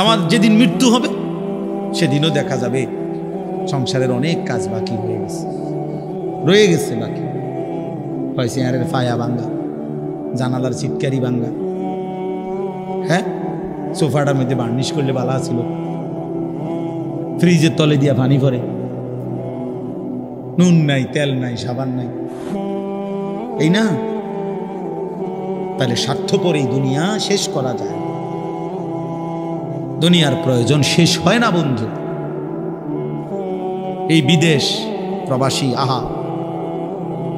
আমার যেদিন মৃত্যু হবে সেদিনও দেখা যাবে সংসারের অনেক কাজ বাকি রয়ে গেছে বাকি। হয় চেয়ারের ফায়া ভাঙ্গা, জানালার চিটকারি ভাঙ্গা, হ্যাঁ সোফাটার মধ্যে বার্নিশ করলে ভালো ছিল, ফ্রিজের তলে দিয়া পানি ভরে, নুন নাই, তেল নাই, সাবান নাই, এই না? তাহলে স্বার্থপর এই দুনিয়া শেষ করা যায়। দুনিয়ার প্রয়োজন শেষ হয় না বন্ধু। এই বিদেশ প্রবাসী, আহা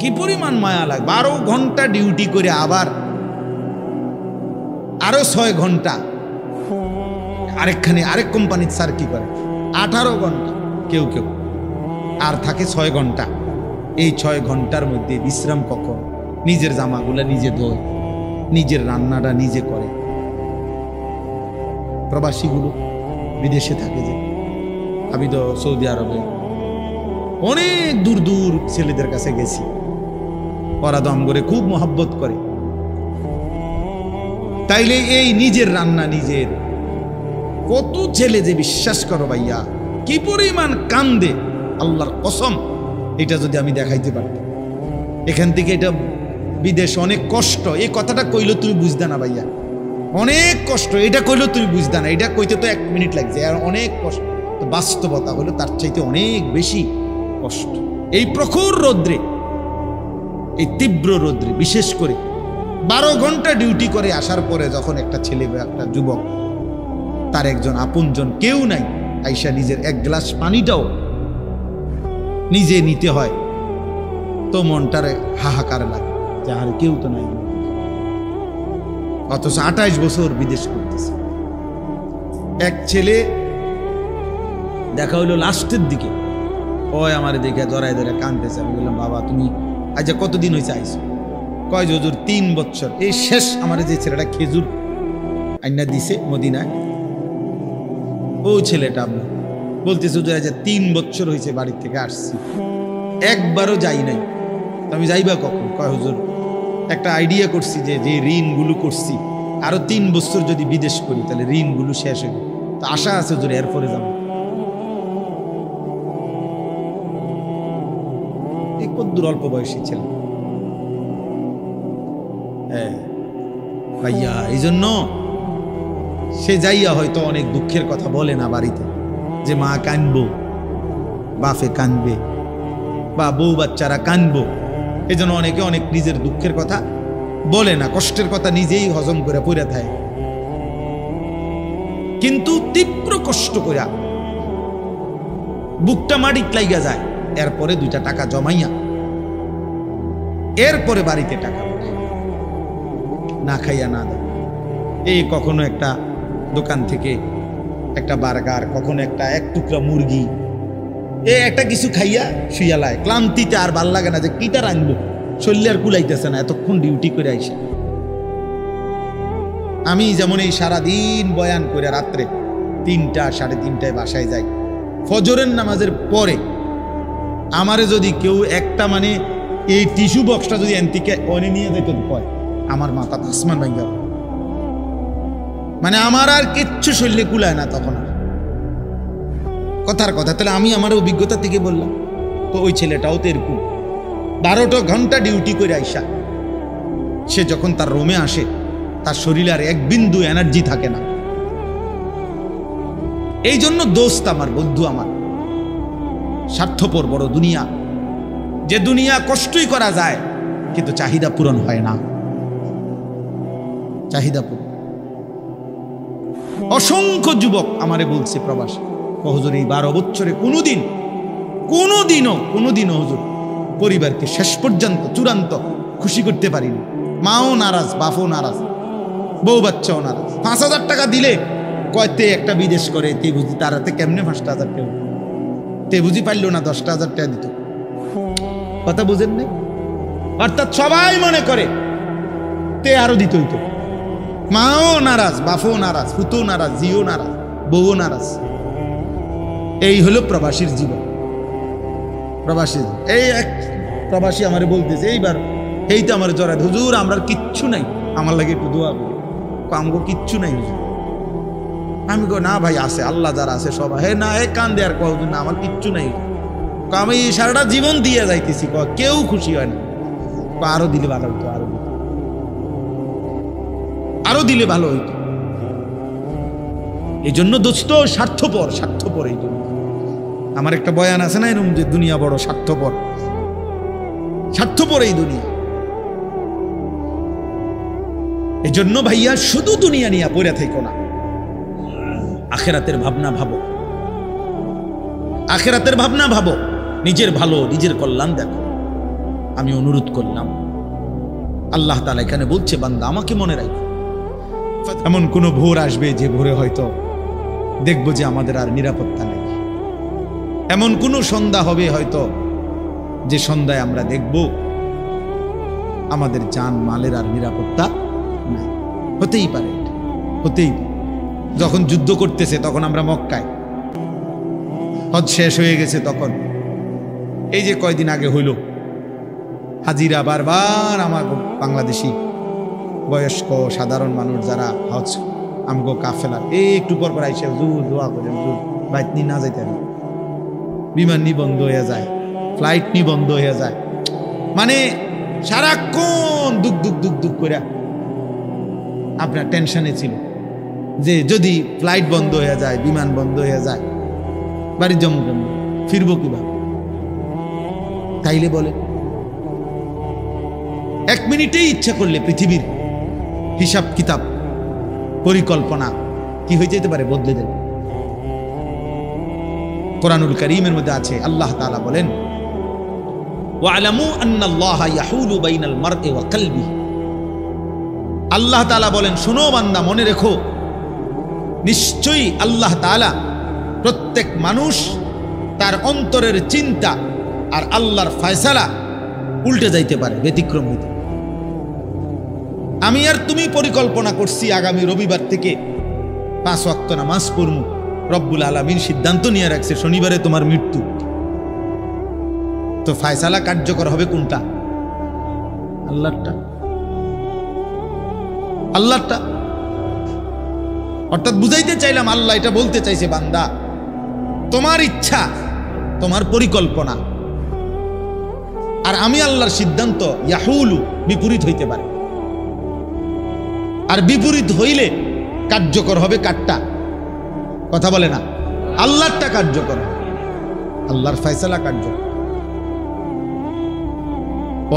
কি পরিমাণ মায়া লাগে। 12 ঘন্টা ডিউটি করে আবার আরো 6 ঘন্টা আরেকখানে আরেক কোম্পানির স্যার কি করে 18 ঘন্টা, কেউ কেউ আর থাকে 6 ঘন্টা। এই 6 ঘন্টার মধ্যে বিশ্রাম কখন? নিজের জামাগুলা নিজে ধোয়, নিজের রান্নাটা নিজে করে। প্রবাসীগুলো বিদেশে থাকে, যে আমি তো সৌদি আরবে অনেক দূর দূর ছেলেদের কাছে গেছি, ওরা দম করে খুব মহব্বত করে। তাইলে এই নিজের রান্না নিজের, কত ছেলে যে বিশ্বাস করো ভাইয়া কি পরিমাণ কান্দে, আল্লাহর কসম। এটা যদি আমি দেখাইতে পারতাম। এখান থেকে এটা বিদেশ অনেক কষ্ট, এই কথাটা কইলে তুমি বুঝতে না ভাইয়া, অনেক কষ্ট। এটা কইলেও তুমি বুঝতে না, এটা কইতে তো 1 মিনিট লাগছে, আর অনেক কষ্ট। তো বাস্তবতা হলো তার চাইতে অনেক বেশি কষ্ট। এই প্রখর রৌদ্রে, এই তীব্র রৌদ্রে, বিশেষ করে 12 ঘন্টা ডিউটি করে আসার পরে যখন একটা ছেলে বা একটা যুবক, তার একজন আপনজন কেউ নাই, আইসা নিজের 1 গ্লাস পানিটাও নিজে নিতে হয়, তো মনটারে হাহাকার লাগে যে আর কেউ তো নাই। অথচ 28 বছর বিদেশ করতেছে। এক ছেলে দেখা হইলো লাস্টের দিকে, ওই আমার দেখে জড়াই ধরে কাঁদতেছে। আমি বললাম, বাবা তুমি আজ কতদিন হয়েছে আইসো? কয় হুজুর 3 বছর। এই শেষ আমার যে ছেলেটা খেজুর আইনা দিছে মদিনায়, ও ছেলেটা আপনার বলতেছে হুজুর আজ 3 বছর হয়েছে বাড়ির থেকে আসছি, একবারও যাই নাই। তো আমি যাইবা কখন? কয় হুজুর একটা আইডিয়া করছি যে যে ঋণগুলো করছি আরো 3 বছর যদি বিদেশ করি তাহলে ঋণগুলো শেষ হয়ে, তো আশা আছে হুজুর এরপরে যাবো। এই কদ্দুর অল্প বয়সী ছেলে, হ্যাঁ ভাইয়া। এই জন্য সে যাইয়া হয়তো অনেক দুঃখের কথা বলে না বাড়িতে, যে মা কানবো, বাপে কানবে, বা বউ বাচ্চারা কানবো। এই জন্য অনেকে অনেক নিজের দুঃখের কথা বলে না, কষ্টের কথা নিজেই হজম করে পড়ে থাকে। কিন্তু তীব্র কষ্ট করে বুকটা মাটিত লাইগা যায়, এরপরে 2টা টাকা জমাইয়া এরপরে বাড়িতে টাকা না খাইয়া না দেয়। এই কখনো একটা দোকান থেকে একটা বার্গার, কখনো একটা 1 টুকরা মুরগি, একটা কিছু খাইয়া শুইয়ালায়। ক্লান্তিতে আর ভাল লাগে না যে কিটা রাখবো, শরীরে আর কুলাইতেছে না, এতক্ষণ ডিউটি করে আইসে। আমি যেমন এই সারাদিন বয়ান করে রাত্রে 3টা 3:30টায় বাসায় যাই, ফজরের নামাজের পরে আমারে যদি কেউ একটা মানে এই টিস্যু বক্সটা যদি এনতিকে অনে নিয়ে যেত কয়, আমার মাথা আসমান ভাঙ যাবে। মানে আমার আর কিচ্ছু শরীরে কুলায় না তখন আর, কথার কথা। তাহলে আমি আমার অভিজ্ঞতা থেকে বললাম। তো ওই ছেলেটাও তো এরকম 12টা ঘন্টা ডিউটি করে আইসা সে যখন তার রুমে আসে, তার শরীরে আর 1 বিন্দু এনার্জি থাকে না। এই জন্য দোস্ত আমার, বন্ধু আমার, স্বার্থপর বড় দুনিয়া, যে দুনিয়া কষ্টই করা যায় কিন্তু চাহিদা পূরণ হয় না। চাহিদা পূরণ। অসংখ্য যুবক আমারে বলছে প্রবাসী, হুজুর এই 12 বছরে কোনোদিনও হুজুর পরিবারকে শেষ পর্যন্ত চূড়ান্ত খুশি করতে পারিনি। মাও নারাজ, বাপও নারাজ, বউ বাচ্চাও নারাজ। 5,000 টাকা দিলে কয়তে একটা বিদেশ করে, তে বুঝি তার হাতে কেমনে 5,000 টাকা, তে বুঝি পারলো না 10,000 টাকা দিত। কথা বুঝেন না? অর্থাৎ সবাই মনে করে তে আরো দিত হইতো। মাও নারাজ, বাপও নারাজ, ফুতও নারাজ, জিও নারাজ, বউও নারাজ। এই হলো প্রবাসীর জীবন। প্রবাসী এই এক প্রবাসী আমারে বলতেছে এইবার, এই তো আমার জড়ায়, হুজুর আমরা কিচ্ছু নাই, আমার লাগে একটু দোয়া করি। আমগো কিচ্ছু নাই হুজুর, আমি কো না ভাই আছে, আল্লাহ যারা আছে সব। হে না, হে কান্দে আর কও না আমার কিচ্ছু নাই। আমি সারাটা জীবন দিয়ে যাইতেছি, কেউ খুশি হয় না। আরো দিলে ভালো হইতো, আরো দিলে ভালো হইতো। এই জন্য দোস্ত স্বার্থপর, স্বার্থপর। এই জন্য আমার একটা বয়ান আছে না এরকম, যে দুনিয়া বড় স্বার্থপর, স্বার্থপর এই দুনিয়া। এই জন্য ভাইয়া শুধু দুনিয়া নিয়ে পড়ে থাকো না, আখেরাতের ভাবনা ভাবো, আখেরাতের ভাবনা ভাবো, নিজের ভালো, নিজের কল্যাণ দেখো। আমি অনুরোধ করলাম, আল্লাহ তাআলা এখানে বলছে, বান্দা আমাকে মনে রাখো। এমন কোন ভোর আসবে যে ভোরে হয়তো দেখবো যে আমাদের আর নিরাপত্তা নেই। এমন কোন সন্ধ্যা হবে হয়তো যে সন্ধ্যায় আমরা দেখব আমাদের জান মালের আর নিরাপত্তা নাই। হতেই পারে, হতেই পারে। যখন যুদ্ধ করতেছে তখন আমরা মক্কায়, হজ শেষ হয়ে গেছে তখন, এই যে কয়দিন আগে হইল, হাজিরা বারবার আমার বাংলাদেশি বয়স্ক সাধারণ মানুষ যারা হজ আমগো কাফেলা, এই একটু পর পর আইসা হুজুর দোয়া করেন, হুজুর বাইক নিয়ে না যাইতেন, বিমান নি বন্ধ হয়ে যায়, ফ্লাইট নি বন্ধ হয়ে যায়, মানে সারাক্ষণ দুঃখ দুঃখ দুঃখ দুঃখ করে আপনার টেনশনে ছিল যে যদি ফ্লাইট বন্ধ হয়ে যায়, বিমান বন্ধ হয়ে যায়, বাড়ির জম্মু কেমন ফিরবো কিভাবে? তাইলে বলে এক মিনিটেই ইচ্ছা করলে পৃথিবীর হিসাব কিতাব পরিকল্পনা কি হয়ে যেতে পারে, বদলে দেবে। কোরআনুল কারীমের মধ্যে আছে, আল্লাহ তাআলা বলেন, ওয়ালামু আন্নাল্লাহা ইয়াহুলু বাইনাল মারই ওয়া কলবিহি। আল্লাহ তাআলা বলেন, শোনো বান্দা, মনে রেখো, নিশ্চয়ই আল্লাহ তাআলা প্রত্যেক মানুষ তার অন্তরের চিন্তা আর আল্লাহর ফয়সালা উল্টে যাইতে পারে, ব্যতিক্রম হইতে। আমি আর তুমি পরিকল্পনা করছি আগামী রবিবার থেকে 5 ওয়াক্ত নামাজ পড়ব, রব্বুল আলামিন সিদ্ধান্ত নিয়ে রাখছে শনিবারে তোমার মৃত্যু, তো ফয়সালা কার্যকর হবে কোনটা? আল্লাহরটা, আল্লাহরটা। অর্থাৎ বুঝাইতে চাইলাম, আল্লাহ এটা বলতে চাইছে, বান্দা তোমার ইচ্ছা, তোমার পরিকল্পনা আর আমি আল্লাহর সিদ্ধান্ত ইয়াহুলু বিপরীত হইতে পারে, আর বিপরীত হইলে কার্যকর হবে কারটা? কথা বলে না, আল্লাহরটা কার্যকর, আল্লাহর ফয়সালা কার্যকর।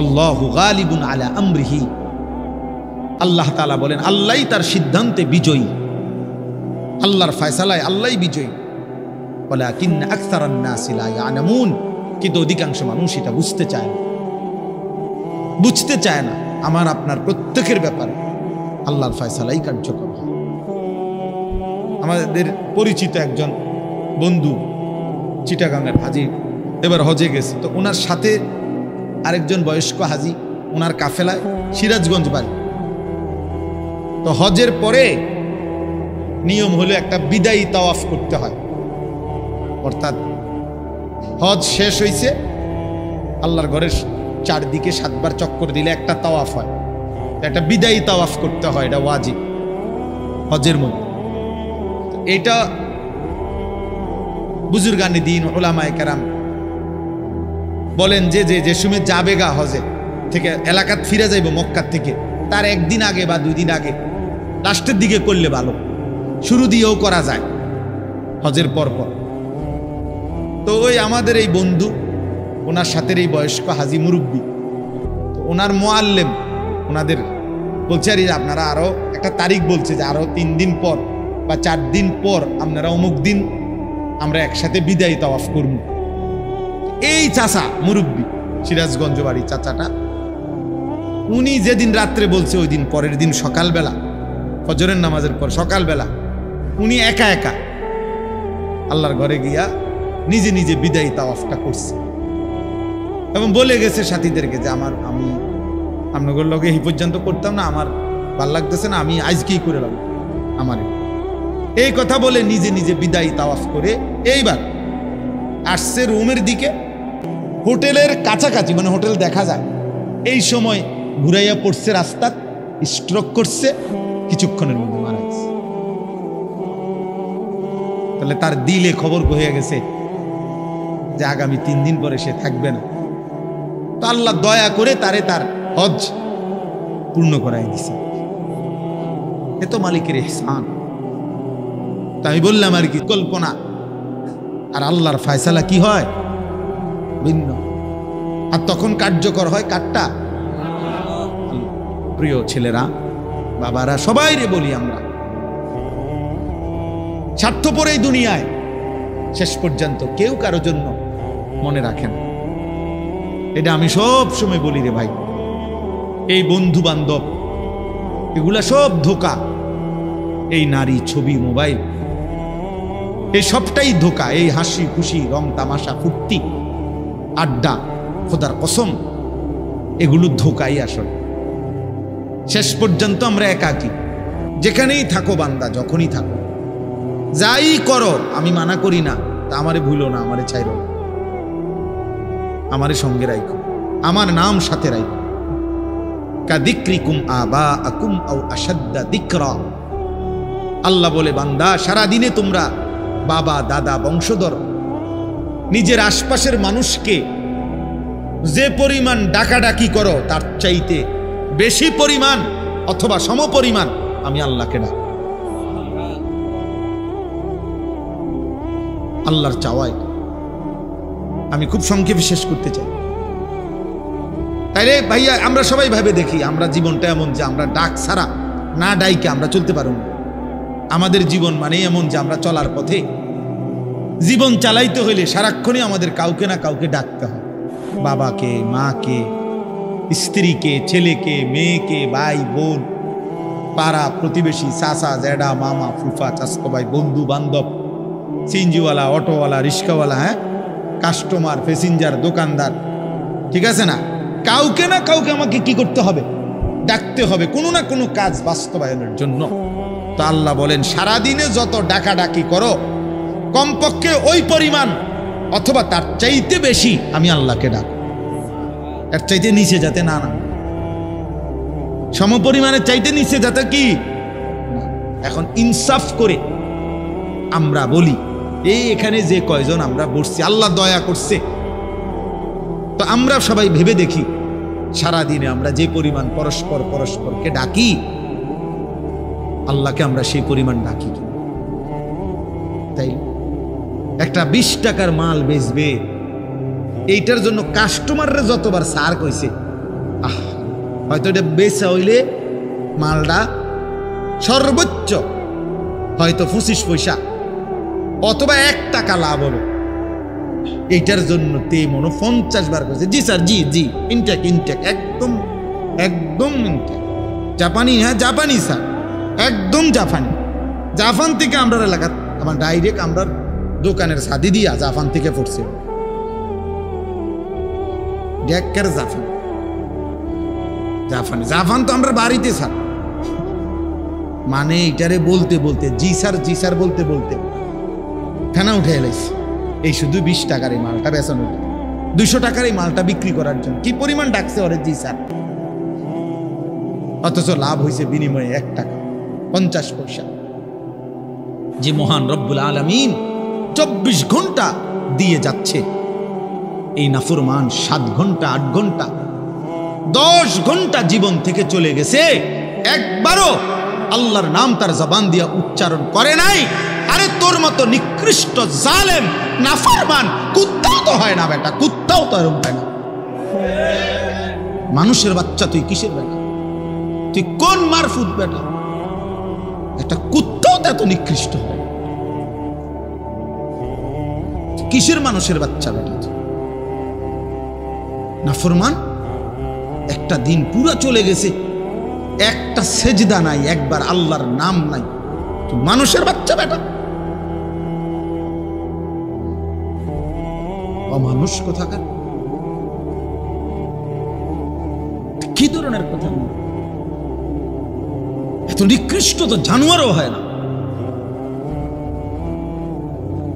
আল্লাহু গালিবুন আলা আমরিহি, আল্লাহ তাআলা বলেন আল্লাহই তার সিদ্ধান্তে বিজয়ী, আল্লাহর ফয়সালায় আল্লাহই বিজয়ী। ওয়ালাকিন আকসারান নাসি লা ইয়ালামুন, কিন্তু অধিকাংশ মানুষ এটা বুঝতে চায় না, বুঝতে চায় না। আমার আপনার প্রত্যেকের ব্যাপারে আল্লাহর ফয়সালাই কার্যকর হয়। আমাদের পরিচিত একজন বন্ধু চিটাগাংয়ের হাজি, এবার হজে গেছে, তো ওনার সাথে আরেকজন বয়স্ক হাজি, ওনার কাফেলায় সিরাজগঞ্জ বাড়ি। তো হজের পরে নিয়ম হলো একটা বিদায়ী তাওয়াফ করতে হয়, অর্থাৎ হজ শেষ হয়েছে, আল্লাহর ঘরের চারদিকে 7 বার চক্কর দিলে একটা তাওয়াফ হয়, একটা বিদায়ী তাওয়াফ করতে হয়, এটা ওয়াজিব হজের মধ্যে। এটা বুজুর্গানে দিন উলামায়ে কেরাম বলেন যে সময় যাবে গা হজে থেকে, এলাকাত ফিরে যাইব মক্কা থেকে, তার একদিন আগে বা 2 দিন আগে লাস্টের দিকে করলে ভালো, শুরু দিয়েও করা যায় হজের পর পর। তো ওই আমাদের এই বন্ধু, ওনার সাথে এই বয়স্ক হাজি মুরব্বী, তো ওনার মুআল্লিম ওনাদের বলছে, আর আপনারা আরো একটা তারিখ বলছে যে আরো 3 দিন পর বা 4 দিন পর আপনারা অমুক দিন আমরা একসাথে বিদায়ী তাওয়াফ করব। এই চাচা মুরব্বী, সিরাজগঞ্জ বাড়ি চাচাটা, উনি যেদিন রাত্রে বলছে ওই দিন পরের দিন সকালবেলা ফজরের নামাজের পর সকালবেলা উনি একা একা আল্লাহর ঘরে গিয়া নিজে নিজে বিদায়ী তাওয়াফটা করছে, এবং বলে গেছে সাথীদেরকে যে আমি আপনাদের লগে এই পর্যন্ত করতাম না, আমার ভাল লাগতেছে না, আমি আজকেই করে রাখবো আমার। এই কথা বলে নিজে নিজে বিদায়ী তাওয়াফ করে এইবার আসছে রুমের দিকে, হোটেলের কাছাকাছি, মানে হোটেল দেখা যায়, এই সময় ঘুরাইয়া পড়ছে রাস্তা, স্ট্রোক করছে, কিছুক্ষণের মধ্যে মারা গেছে। তাহলে তার দিলে খবর হয়ে গেছে যে আগামী 3 দিন পরে সে থাকবে না। তো আল্লাহ দয়া করে তারে তার হজ পূর্ণ করাই দিছে। এ তো মালিকের ইহসান। তাই আমি বললাম আর কি, কল্পনা আর আল্লাহর ফয়সালা কি হয় ভিন্ন। আর তখন কার্যকর হয় কাটটা। প্রিয় ছেলেরা, বাবারা, সবাই রে বলি, আমরা স্বার্থপর এই দুনিয়ায় শেষ পর্যন্ত কেউ কারো জন্য মনে রাখেন। এটা আমি সব সময় বলি রে ভাই, এই বন্ধু বান্ধব এগুলা সব ধোঁকা। এই নারী, ছবি, মোবাইল, এই সবটাই ধোঁকা। এই হাসি খুশি, রং তামাশা, ফুর্তি, আড্ডা, খোদার কসম, এগুলো ধোঁকাই আসলে। শেষ পর্যন্ত আমরা একাকী। যেখানেই থাকো বান্দা, যখনই থাকো, যাই করো, আমি মানা করি না, তা আমারে ভুলো না, আমারে চাইরো না, আমারে সঙ্গে রাখো, আমার নাম সাথে রাখো। কাদিক্রিকুম আবাআকুম আও আশাদ্দা যিকরা। আল্লাহ বলে, বান্দা, সারা দিনে তোমরা বাবা, দাদা, বংশধর, নিজের আশপাশের মানুষকে যে পরিমাণ ডাকাডাকি করো, তার চাইতে বেশি পরিমাণ অথবা সমপরিমাণ আমি আল্লাহকে ডাক। আল্লাহর চাওয়াই। আমি খুব সংক্ষেপে শেষ করতে চাই। তাইলে ভাইয়া, আমরা সবাই ভাবে দেখি, আমরা জীবনটা এমন যে আমরা ডাক ছাড়া, না ডাইকে আমরা চলতে পারব না। আমাদের জীবন মানে এমন যে আমরা চলার পথে, জীবন চালাইতে হইলে সারাক্ষণই আমাদের কাউকে না কাউকে ডাকতে হয়। বাবাকে, মাকে, স্ত্রীকে, ছেলেকে, মেয়েকে, ভাই বোন, পাড়া প্রতিবেশী, চাচা, জ্যাডা, মামা, ফুফা, চাচতো ভাই, বন্ধু বান্ধব, সিএনজিওয়ালা, অটোওয়ালা, রিক্সাওয়ালা, কাস্টমার, প্যাসেঞ্জার, দোকানদার, ঠিক আছে না? কাউকে না কাউকে আমাকে কি করতে হবে? ডাকতে হবে, কোনো না কোনো কাজ বাস্তবায়নের জন্য। তো আল্লাহ বলেন, সারাদিনে যত ডাকাডাকি করো, কমপক্ষে ওই পরিমাণ অথবা তার চাইতে বেশি আমি আল্লাহকে ডাক। এর চাইতে নিচে যাতে না না, সমপরিমাণের চাইতে নিচে যাতে কি। এখন ইনসাফ করে আমরা বলি, এই এখানে যে কয়জন আমরা বসছি, আল্লাহ দয়া করছে, তো আমরা সবাই ভেবে দেখি, সারাদিনে আমরা যে পরিমাণ পরস্পরকে ডাকি, আল্লাহকে আমরা সেই পরিমাণ ডাকি কি? তাই একটা 20 টাকার মাল বেচবে, এইটার জন্য কাস্টমাররা যতবার সার কইছে, হয়তো এটা বেচা হইলে মালটা সর্বোচ্চ হয়তো 25 পয়সা অথবা 1 টাকা লাভ হলো, এইটার জন্য তে মনে 50 বার কইছে, জি স্যার, জি জি, ইনটেক, একদম একদম ইনটেক, জাপানি, জাপানি স্যার, একদম জাপান থেকে আমরা এলাকা, আমার ডাইরেক্ট আমরা দোকানের সাদি দিয়া জাপান থেকে পড়ছে, জাপান তো আমরা বাড়িতে স্যার, মানে এটারে বলতে বলতে জি স্যার বলতে বলতে ফেনা উঠে এলাইছে। এই শুধু 20 টাকার এই মালটা বেচানো, 200 টাকার এই মালটা বিক্রি করার জন্য কি পরিমাণ ডাকছে ওরে জি স্যার, অথচ লাভ হয়েছে বিনিময়ে 1 টাকা 50 পয়সা। যে মহান রব্বুল আলামিন 24 ঘন্টা দিয়ে যাচ্ছে, এই নাফরমান 7 ঘন্টা 8 ঘন্টা 10 ঘন্টা জীবন থেকে চলে গেছে, একবারও আল্লাহর নাম তার জবান দিয়া উচ্চারণ করে নাই। আরে তোর মতো নিকৃষ্ট জালেম নাফরমান কুত্তাও তো হয় না বেটা, কুত্তাও তো এরকম হয় না। মানুষের বাচ্চা তুই কিসের বেটা? তুই কোন মারফুত বেটা? একটা কুত্তাও তো এত নিকৃষ্ট হয়, কিসের মানুষের বাচ্চা বেটা? নাফরমান একটা দিন পুরো চলে গেছে, একটা সেজদা নাই, একবার আল্লাহর নাম নাই, তুই মানুষের বাচ্চা বেটা, অমানুষ কোথাকার। কি ধরনের কথা? এত নিকৃষ্ট তো জানোয়ারও হয় না,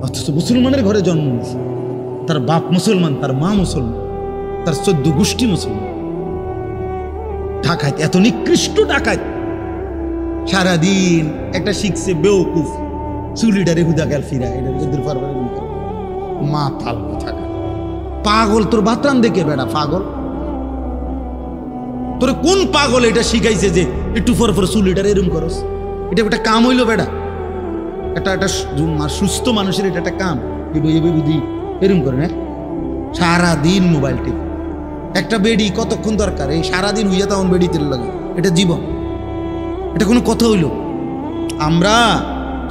অথচ মুসলমানের ঘরে জন্ম নিয়েছে, তার বাপ মুসলমান, তার মা মুসলমান, তার 14 গোষ্ঠী মুসলমান। ডাকাত, এত নিকৃষ্ট ডাকাত, সারাদিন একটা শিখছে বেওকুফ, চুলিটারে হুদা গেল ফিরা এটা এদের পারবে মা তাল কথা পাগল তোর বাতরান দেখে বেড়া পাগল তোর কোন পাগল এটা শিখাইছে যে একটু পর পর চুলিটারে এরম করস এটা একটা কাম হইলো বেড়া একটা সুস্থ মানুষের এটা একটা কাম বুদ্ধি এরম করে না সারাদিন মোবাইল টিপ একটা বেডি কতক্ষণ দরকার এই সারাদিন হইয়া তখন বেডি তেল লাগে এটা জীবন এটা কোনো কথা হইল আমরা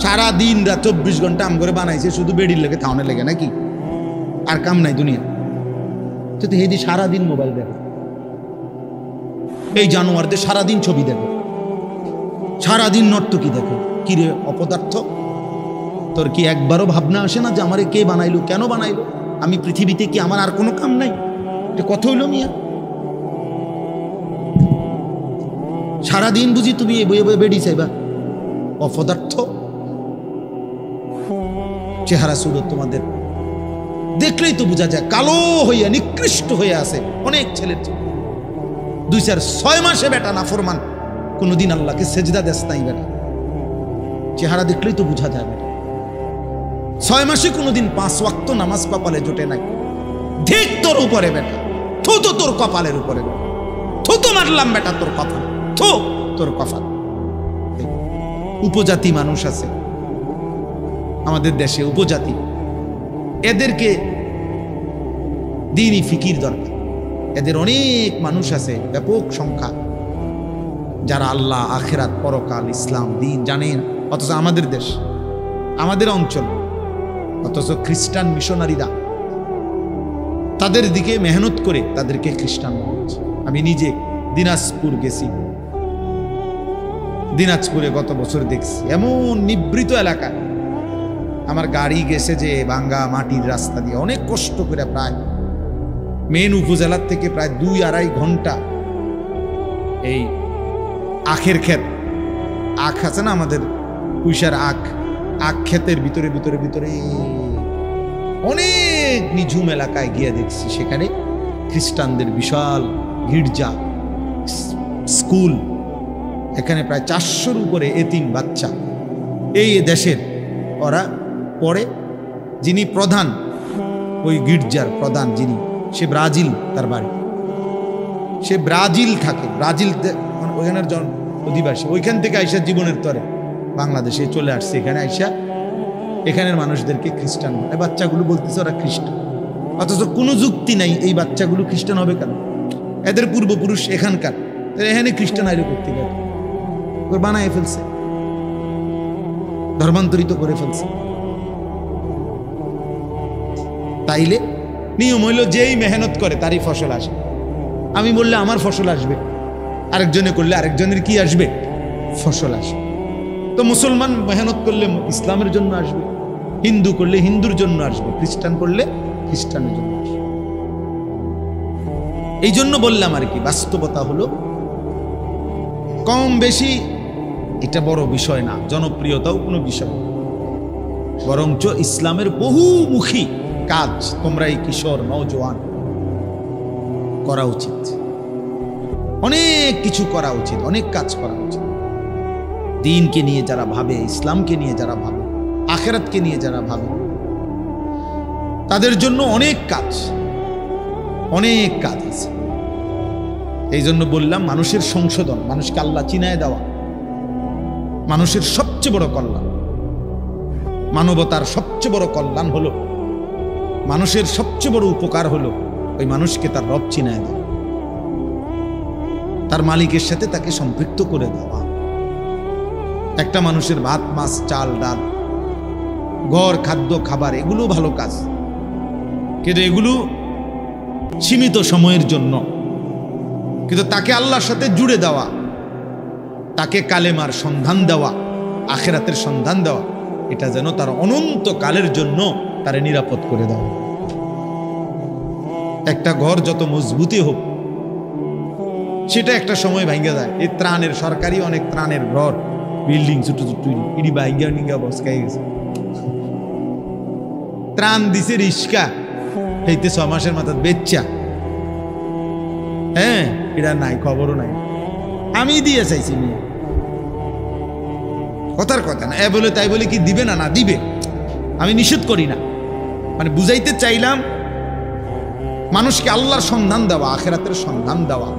সারাদিন রাত 24 ঘন্টা আম করে বানাইছে শুধু বেডির লেগে থাউনের লেগে নাকি আর কাম নাই দুনিয়া তো হেদি সারাদিন মোবাইল দেখে এই জানোয়ারদের সারাদিন ছবি দেখে সারাদিন নর্তকী দেখে কিরে অপদার্থ তোর কি একবারও ভাবনা আসে না যে আমারে কে বানাইলো কেন বানাইলো আমি পৃথিবীতে কি আমার আর কোনো কাম নাই এটা কথা হইল মিয়া সারাদিন বুঝি তুমি এই বইয়ে বইয়ে বেডি চাইবা অপদার্থ চেহারা সুরত তোমাদের দেখলেই তো বোঝা যায় কালো হইয়া নিকৃষ্ট হয়ে আছে অনেক ছেলের 2-4-6 মাসে বেটা না ফরমান কোনদিন আল্লাহকে সেজদা দেশ নাই বেটা চেহারা দেখলেই তো বোঝা যায় বেটা 6 মাসে কোনদিন 5 ওয়াক্ত নামাজ কপালে জোটে নাই ঠিক তোর উপরে বেটা থু তো তোর কপালের উপরে থু তো মারলাম বেটা তোর কপাল থু তোর কপাল উপজাতি মানুষ আছে আমাদের দেশে উপজাতি এদেরকে দ্বীনি ফিকির দরকার এদের অনেক মানুষ আছে ব্যাপক সংখ্যা যারা আল্লাহ আখিরাত পরকাল ইসলাম দ্বীন জানেন অথচ আমাদের দেশ আমাদের অঞ্চল অথচ খ্রিস্টান মিশনারিরা তাদের দিকে মেহনত করে তাদেরকে খ্রিস্টান বানাচ্ছে আমি নিজে দিনাজপুর গেছি দিনাজপুরে গত বছর দেখছি এমন নিবৃত এলাকা আমার গাড়ি গেছে যে ভাঙ্গা মাটির রাস্তা দিয়ে অনেক কষ্ট করে প্রায় মেন উপজেলার থেকে প্রায় 2-2.5 ঘন্টা এই আখের ক্ষেত আখ আছে না আমাদের পুইশার আখ ক্ষেতের ভিতরে ভিতরে ভিতরে অনেক নিঝুম এলাকায় গিয়ে দেখছি সেখানে খ্রিস্টানদের বিশাল গির্জা স্কুল এখানে প্রায় 400-র উপরে এতিম বাচ্চা এই দেশের ওরা পড়ে যিনি প্রধান ওই গির্জার প্রধান যিনি সে ব্রাজিল তার বাড়ি সে ব্রাজিল থাকে ব্রাজিল ওইখানের অধিবাসী ওইখান থেকে আইসা জীবনের তরে বাংলাদেশে চলে আসছে এখানে আইসা এখানের মানুষদেরকে খ্রিস্টান বাচ্চাগুলো বলতেছে ওরা খ্রিস্টান অথচ কোনো যুক্তি নাই এই বাচ্চাগুলো খ্রিস্টান হবে কেন এদের পূর্বপুরুষ এখানকার এখানে খ্রিস্টান আইলো করতে গেল ওর বানায় ফেলছে ধর্মান্তরিত করে ফেলছে তাইলে নিয়ম হইল যেই মেহনত করে তারই ফসল আসে আমি বললে আমার ফসল আসবে আরেকজনে করলে আরেকজনের কি আসবে ফসল আসবে তো মুসলমান মেহনত করলে ইসলামের জন্য আসবে হিন্দু করলে হিন্দুর জন্য আসবে খ্রিস্টান করলে খ্রিস্টানের জন্য আসবে এই জন্য বললাম আর কি বাস্তবতা হলো কম বেশি এটা বড় বিষয় না জনপ্রিয়তাও কোনো বিষয় বরঞ্চ ইসলামের বহুমুখী কাজ তোমরা এই কিশোর নওজোয়ান করা উচিত অনেক কিছু করা উচিত অনেক কাজ করা উচিত দ্বীনকে নিয়ে যারা ভাবে ইসলামকে নিয়ে যারা ভাবে আখিরাতকে নিয়ে যারা ভাবে তাদের জন্য অনেক কাজ আছে এই জন্য বললাম মানুষের সংশোধন মানুষকে আল্লাহ চিনায় দেওয়া মানুষের সবচেয়ে বড় কল্যাণ মানবতার সবচেয়ে বড় কল্যাণ হলো মানুষের সবচেয়ে বড় উপকার হলো ওই মানুষকে তার রব চিনায় দেওয়া তার মালিকের সাথে তাকে সম্পৃক্ত করে দেওয়া একটা মানুষের ভাত মাছ চাল ডাল ঘর খাদ্য খাবার এগুলো ভালো কাজ কিন্তু এগুলো সীমিত সময়ের জন্য কিন্তু তাকে আল্লাহর সাথে জুড়ে দেওয়া তাকে কালেমার সন্ধান দেওয়া আখিরাতের সন্ধান দেওয়া এটা যেন তার অনন্ত কালের জন্য তারে নিরাপদ করে দেওয়া একটা ঘর যত মজবুতি হোক সেটা একটা সময় ভাঙ্গা যায় এই ত্রাণের সরকারি অনেক ত্রাণের ঘর বিল্ডিং ছোট ছোট ইডি ভাঙ্গা বসকাই গেছে ত্রাণ দিছে রিস্কা হইতে 6 মাসের মাথা বেচ্চা হ্যাঁ এটা নাই খবরও নাই আমি দিয়ে চাইছি কথার কথা না, এ বলে তাই বলে কি দিবে না? না দিবে, আমি নিষেধ করি না। মানে বুঝাইতে চাইলাম মানুষকে আল্লাহর সন্ধান দেওয়া, আখিরাতের সন্ধান দেওয়া,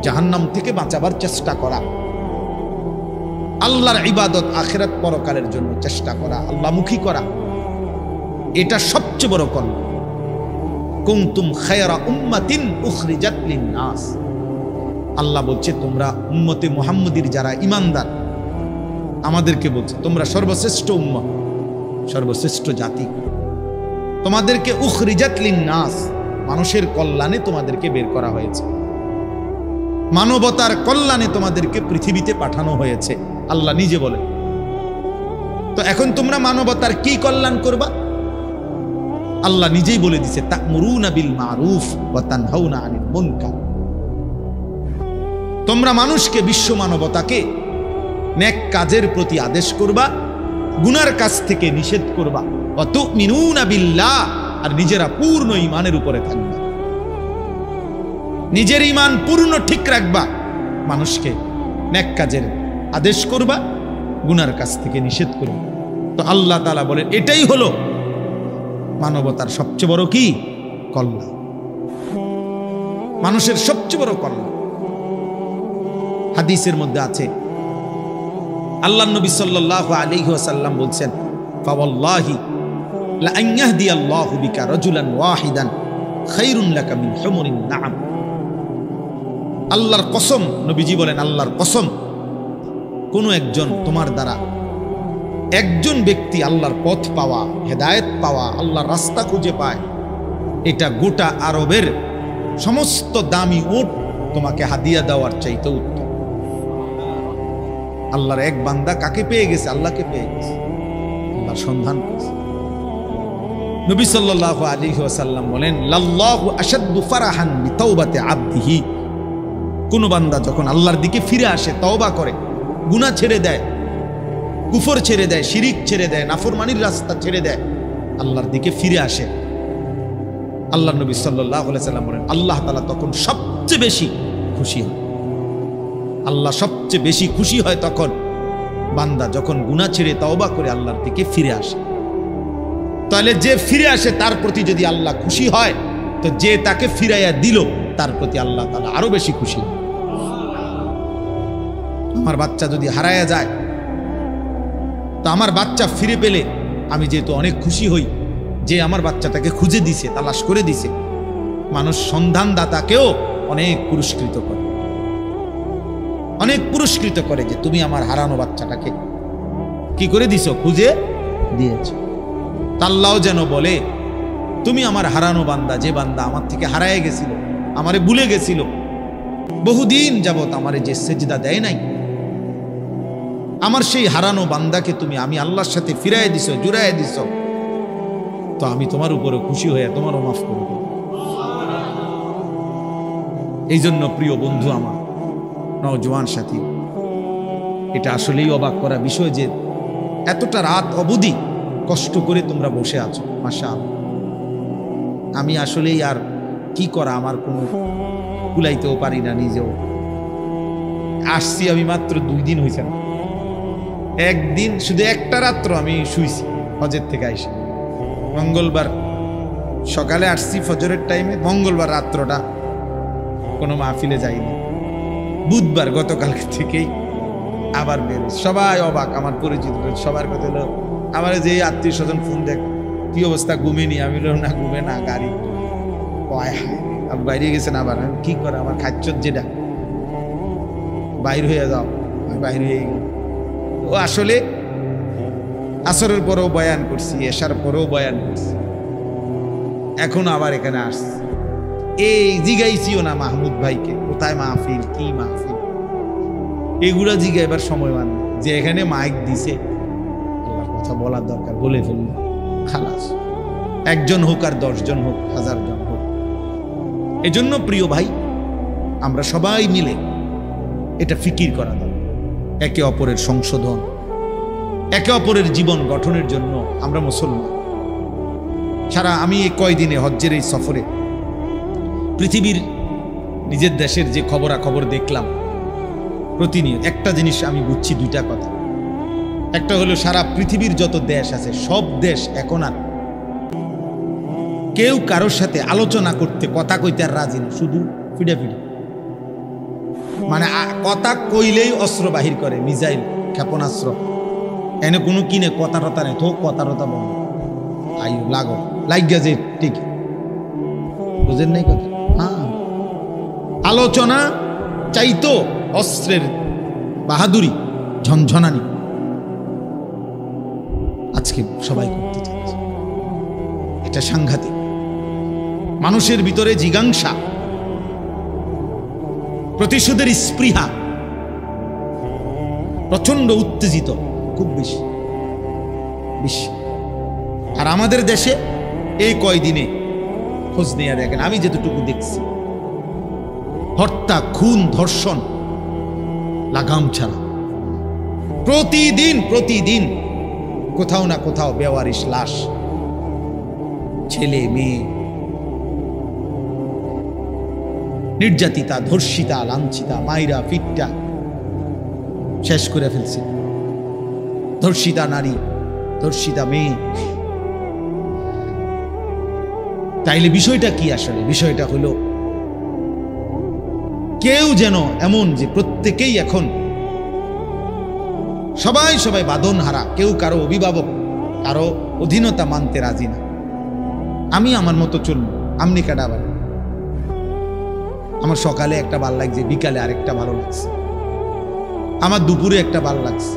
জাহান্নাম থেকে বাঁচাবার চেষ্টা করা, আল্লাহর ইবাদত আখিরাত পরকালের জন্য চেষ্টা করা, আল্লাহমুখী করা, এটা সবচেয়ে বড় কর্ম। কুনতুম খায়রা উম্মাতিন উখরিজাত লিন-নাস, আল্লাহ বলছে তোমরা উম্মতে মুহাম্মদীর যারা ঈমানদার, আমাদেরকে বলছে তোমরা সর্বশ্রেষ্ঠ উম্মত, সর্বশ্রেষ্ঠ জাতি। তোমাদেরকে উখরিজাত লিন-নাস, মানুষের কল্যাণে তোমাদেরকে বের করা হয়েছে, মানবতার কল্যাণে তোমাদেরকে পৃথিবীতে পাঠানো হয়েছে, আল্লাহ নিজে বলে। তো এখন তোমরা মানবতার কি কল্যাণ করবা? আল্লাহ নিজেই বলে দিছে, তা'মুরুনা বিল মারুফ ওয়া তানহাউনা আনিল মুনকার। তোমরা মানুষকে, বিশ্ব মানবতাকে নেক কাজের প্রতি আদেশ করবা, গুনার কাজ থেকে নিষেধ করবা। ওয়া তু'মিনুনা বিল্লাহ, আর নিজেরা পূর্ণ ঈমানের উপরে থাকবা, নিজের ঈমান পূর্ণ ঠিক রাখবা, মানুষকে নেক কাজের আদেশ করবা, গুনার কাজ থেকে নিষেধ করবা। তো আল্লাহ তাআলা বলেন এটাই হলো মানবতার সবচেয়ে বড় কি কল্যাণ, মানুষের সবচেয়ে বড় কল্যাণ। হাদিসের মধ্যে আছে, আল্লাহর নবী সাল্লাল্লাহু আলাইহি ওয়াসাল্লাম বলছেন, ফাওয়াল্লাহি লা আন ইয়াহদিয়াল্লাহু বিকা রাজুলান ওয়াহিদান খায়রুন লাকা মিন হুমুরিন নাআম। আল্লাহর কসম, নবীজি বলেন আল্লাহর কসম, কোন একজন তোমার দ্বারা একজন ব্যক্তি আল্লাহর পথ পাওয়া, হেদায়েত পাওয়া, আল্লাহর রাস্তা খুঁজে পায়, এটা গোটা আরবের সমস্ত দামি উট তোমাকে হাদিয়া দেওয়ার চাইতে উত্তম। আল্লাহর এক বান্দা কাকে পেয়ে গেছে? আল্লাহকে পেয়ে গেছে, আল্লাহর সন্ধান করেছে। নবী সাল্লাল্লাহু আলাইহি ওয়াসাল্লাম বলেন, লাল্লাহু আশাদ্দু ফারাহান বিতাওবাতি আবদিহি। কোন বান্দা যখন আল্লাহর দিকে ফিরে আসে, তওবা করে, গুনাহ ছেড়ে দেয়, কুফর ছেড়ে দেয়, শিরিক ছেড়ে দেয়, নাফরমানির রাস্তা ছেড়ে দেয়, আল্লাহর দিকে ফিরে আসে, আল্লাহ নবী সাল্লাল্লাহু আলাইহি ওয়াসাল্লাম বলেন আল্লাহ তাআলা তখন সবচেয়ে বেশি খুশি হয়। আল্লাহ সবচেয়ে বেশি খুশি হয় তখন বান্দা যখন গুনাহ ছেড়ে তওবা করে আল্লাহর দিকে ফিরে আসে। তাহলে যে ফিরে আসে তার প্রতি যদি আল্লাহ খুশি হয়, তো যে তাকে ফিরাইয়া দিল তার প্রতি আল্লাহ তাআলা আরো বেশি খুশি। আমার বাচ্চা যদি হারায়া যায়, তো আমার বাচ্চা ফিরে পেলে আমি যেহেতু অনেক খুশি হই, যে আমার বাচ্চাটাকে খুঁজে দিছে, তালাশ করে দিছে। মানুষ সন্ধানদাতাকেও অনেক পুরস্কৃত করে, অনেক পুরস্কৃত করে, যে তুমি আমার হারানো বাচ্চাটাকে কি করে দিছো? খুঁজে দিয়েছ। আল্লাহও যেন বলে, তুমি আমার হারানো বান্দা, যে বান্দা আমার থেকে হারায় গেছিল, আমারে ভুলে গেছিল, বহুদিন যাবত আমারে যে সেজদা দেয় নাই, আমার সেই হারানো বান্দাকে তুমি আমি আল্লাহর সাথে ফিরাই দিছো, জুড়াই দিছো, তো আমি তোমার উপরে খুশি হয়ে তোমারও মাফ করে দেব। এই জন্য প্রিয় বন্ধু আমার, নওজোয়ান সাথী, এটা আসলেই অবাক করা বিষয় যে এতটা রাত অবধি কষ্ট করে তোমরা বসে আছো। মাশাআল্লাহ, আমি আসলেই আর কি করা, আমার কোনো কুলাইতেও পারি না নিজেও। আসছি আমি মাত্র 2 দিন হয়েছে না, একদিন শুধু একটা রাত্র আমি শুইছি হজের থেকে আইসি। মঙ্গলবার সকালে আসছি ফজরের টাইমে, মঙ্গলবার রাত্রটা কোনো মাহফিলে যাইনি, বুধবার গতকালকে থেকেই আবার বের। সবাই অবাক, আমার পরিচিত সবার কথা হলো, আমার যে আত্মীয় স্বজন ফোন দেখ, কি অবস্থা, ঘুমেনি? আমি বললাম না, ঘুমে না, গাড়ি বাইরে গেছেন। আবার কি করে, আমার খাচ্চর যেটা বাইর হয়ে যাও, আমি বাইর হয়ে গেল। ও আসলে আসরের পরেও বয়ান করছি, এশার পরেও বয়ান করছি, এখন আবার এখানে আসছি। এই জিগাইছিও না মাহমুদ ভাইকে, কোথায় মাহফিল, কি মাহফিল, এগুলা জিগাইবার সময় মান, যে এখানে মাইক দিছে, আল্লাহর কথা বলার দরকার, বলে ফেলল, খালাস। 1 জন হোক আর 10 জন হোক, 1000 জন হোক। এজন্য প্রিয় ভাই, আমরা সবাই মিলে এটা ফিকির করা দরকার, একে অপরের সংশোধন, একে অপরের জীবন গঠনের জন্য। আমরা মুসলমান, সারা আমি এই কয়দিনে হজ্জের এই সফরে পৃথিবীর নিজের দেশের যে খবরাখবর দেখলাম, প্রতিনিয়ত একটা জিনিস আমি বুঝছি, 2টা কথা। একটা হলো সারা পৃথিবীর যত দেশ আছে সব দেশ এখন আর কেউ কারোর সাথে আলোচনা করতে কথা কইতে আর রাজি না, শুধু ফিডাফিডি। মানে কথা কইলেই অস্ত্র বাহির করে, মিসাইল, ক্ষেপণাস্ত্র। এনে কোনো কিনে কথা টতা নেই, তো কথা টতা বন্ধ, আই লাগো লাগিয়া যে ঠিক বুঝেন নাই কথা। হ্যাঁ, আলোচনা চাইতো অস্ত্রের বাহাদুরি, ঝনঝনানি আজকে সবাই করতে চাচ্ছে। এটা সাংঘাতিক। মানুষের ভিতরে জিজ্ঞাসা, প্রতিশোধের স্পৃহা প্রচন্ড উত্তেজিত, খুব বেশি বেশি। আর আমাদের দেশে এই কয়দিনে খোঁজ নিয়ে দেখেন, আমি যেটুকু দেখছি, হত্যা, খুন, ধর্ষণ লাগাম ছাড়া প্রতিদিন প্রতিদিন কোথাও না কোথাও বেওয়ারিশ লাশ, ছেলে মেয়ে নির্যাতিতা, ধর্ষিতা, লাঞ্ছিতা, মাইরা ফিটটা শেষ করে ফেলছে। ধর্ষিতা নারী, ধর্ষিতা মেয়ে। তাইলে বিষয়টা কি আসলে? বিষয়টা হলো কেউ যেন এমন যে প্রত্যেকেই এখন সবাই সবাই বাঁধন হারা, কেউ কারো অভিভাবক, কারো অধীনতা মানতে রাজি না। আমি আমার মতো চলবো, আমনি কাটা আবার আমার সকালে একটা ভাল লাগছে, বিকালে আরেকটা ভালো লাগছে, আমার দুপুরে একটা ভাল লাগছে।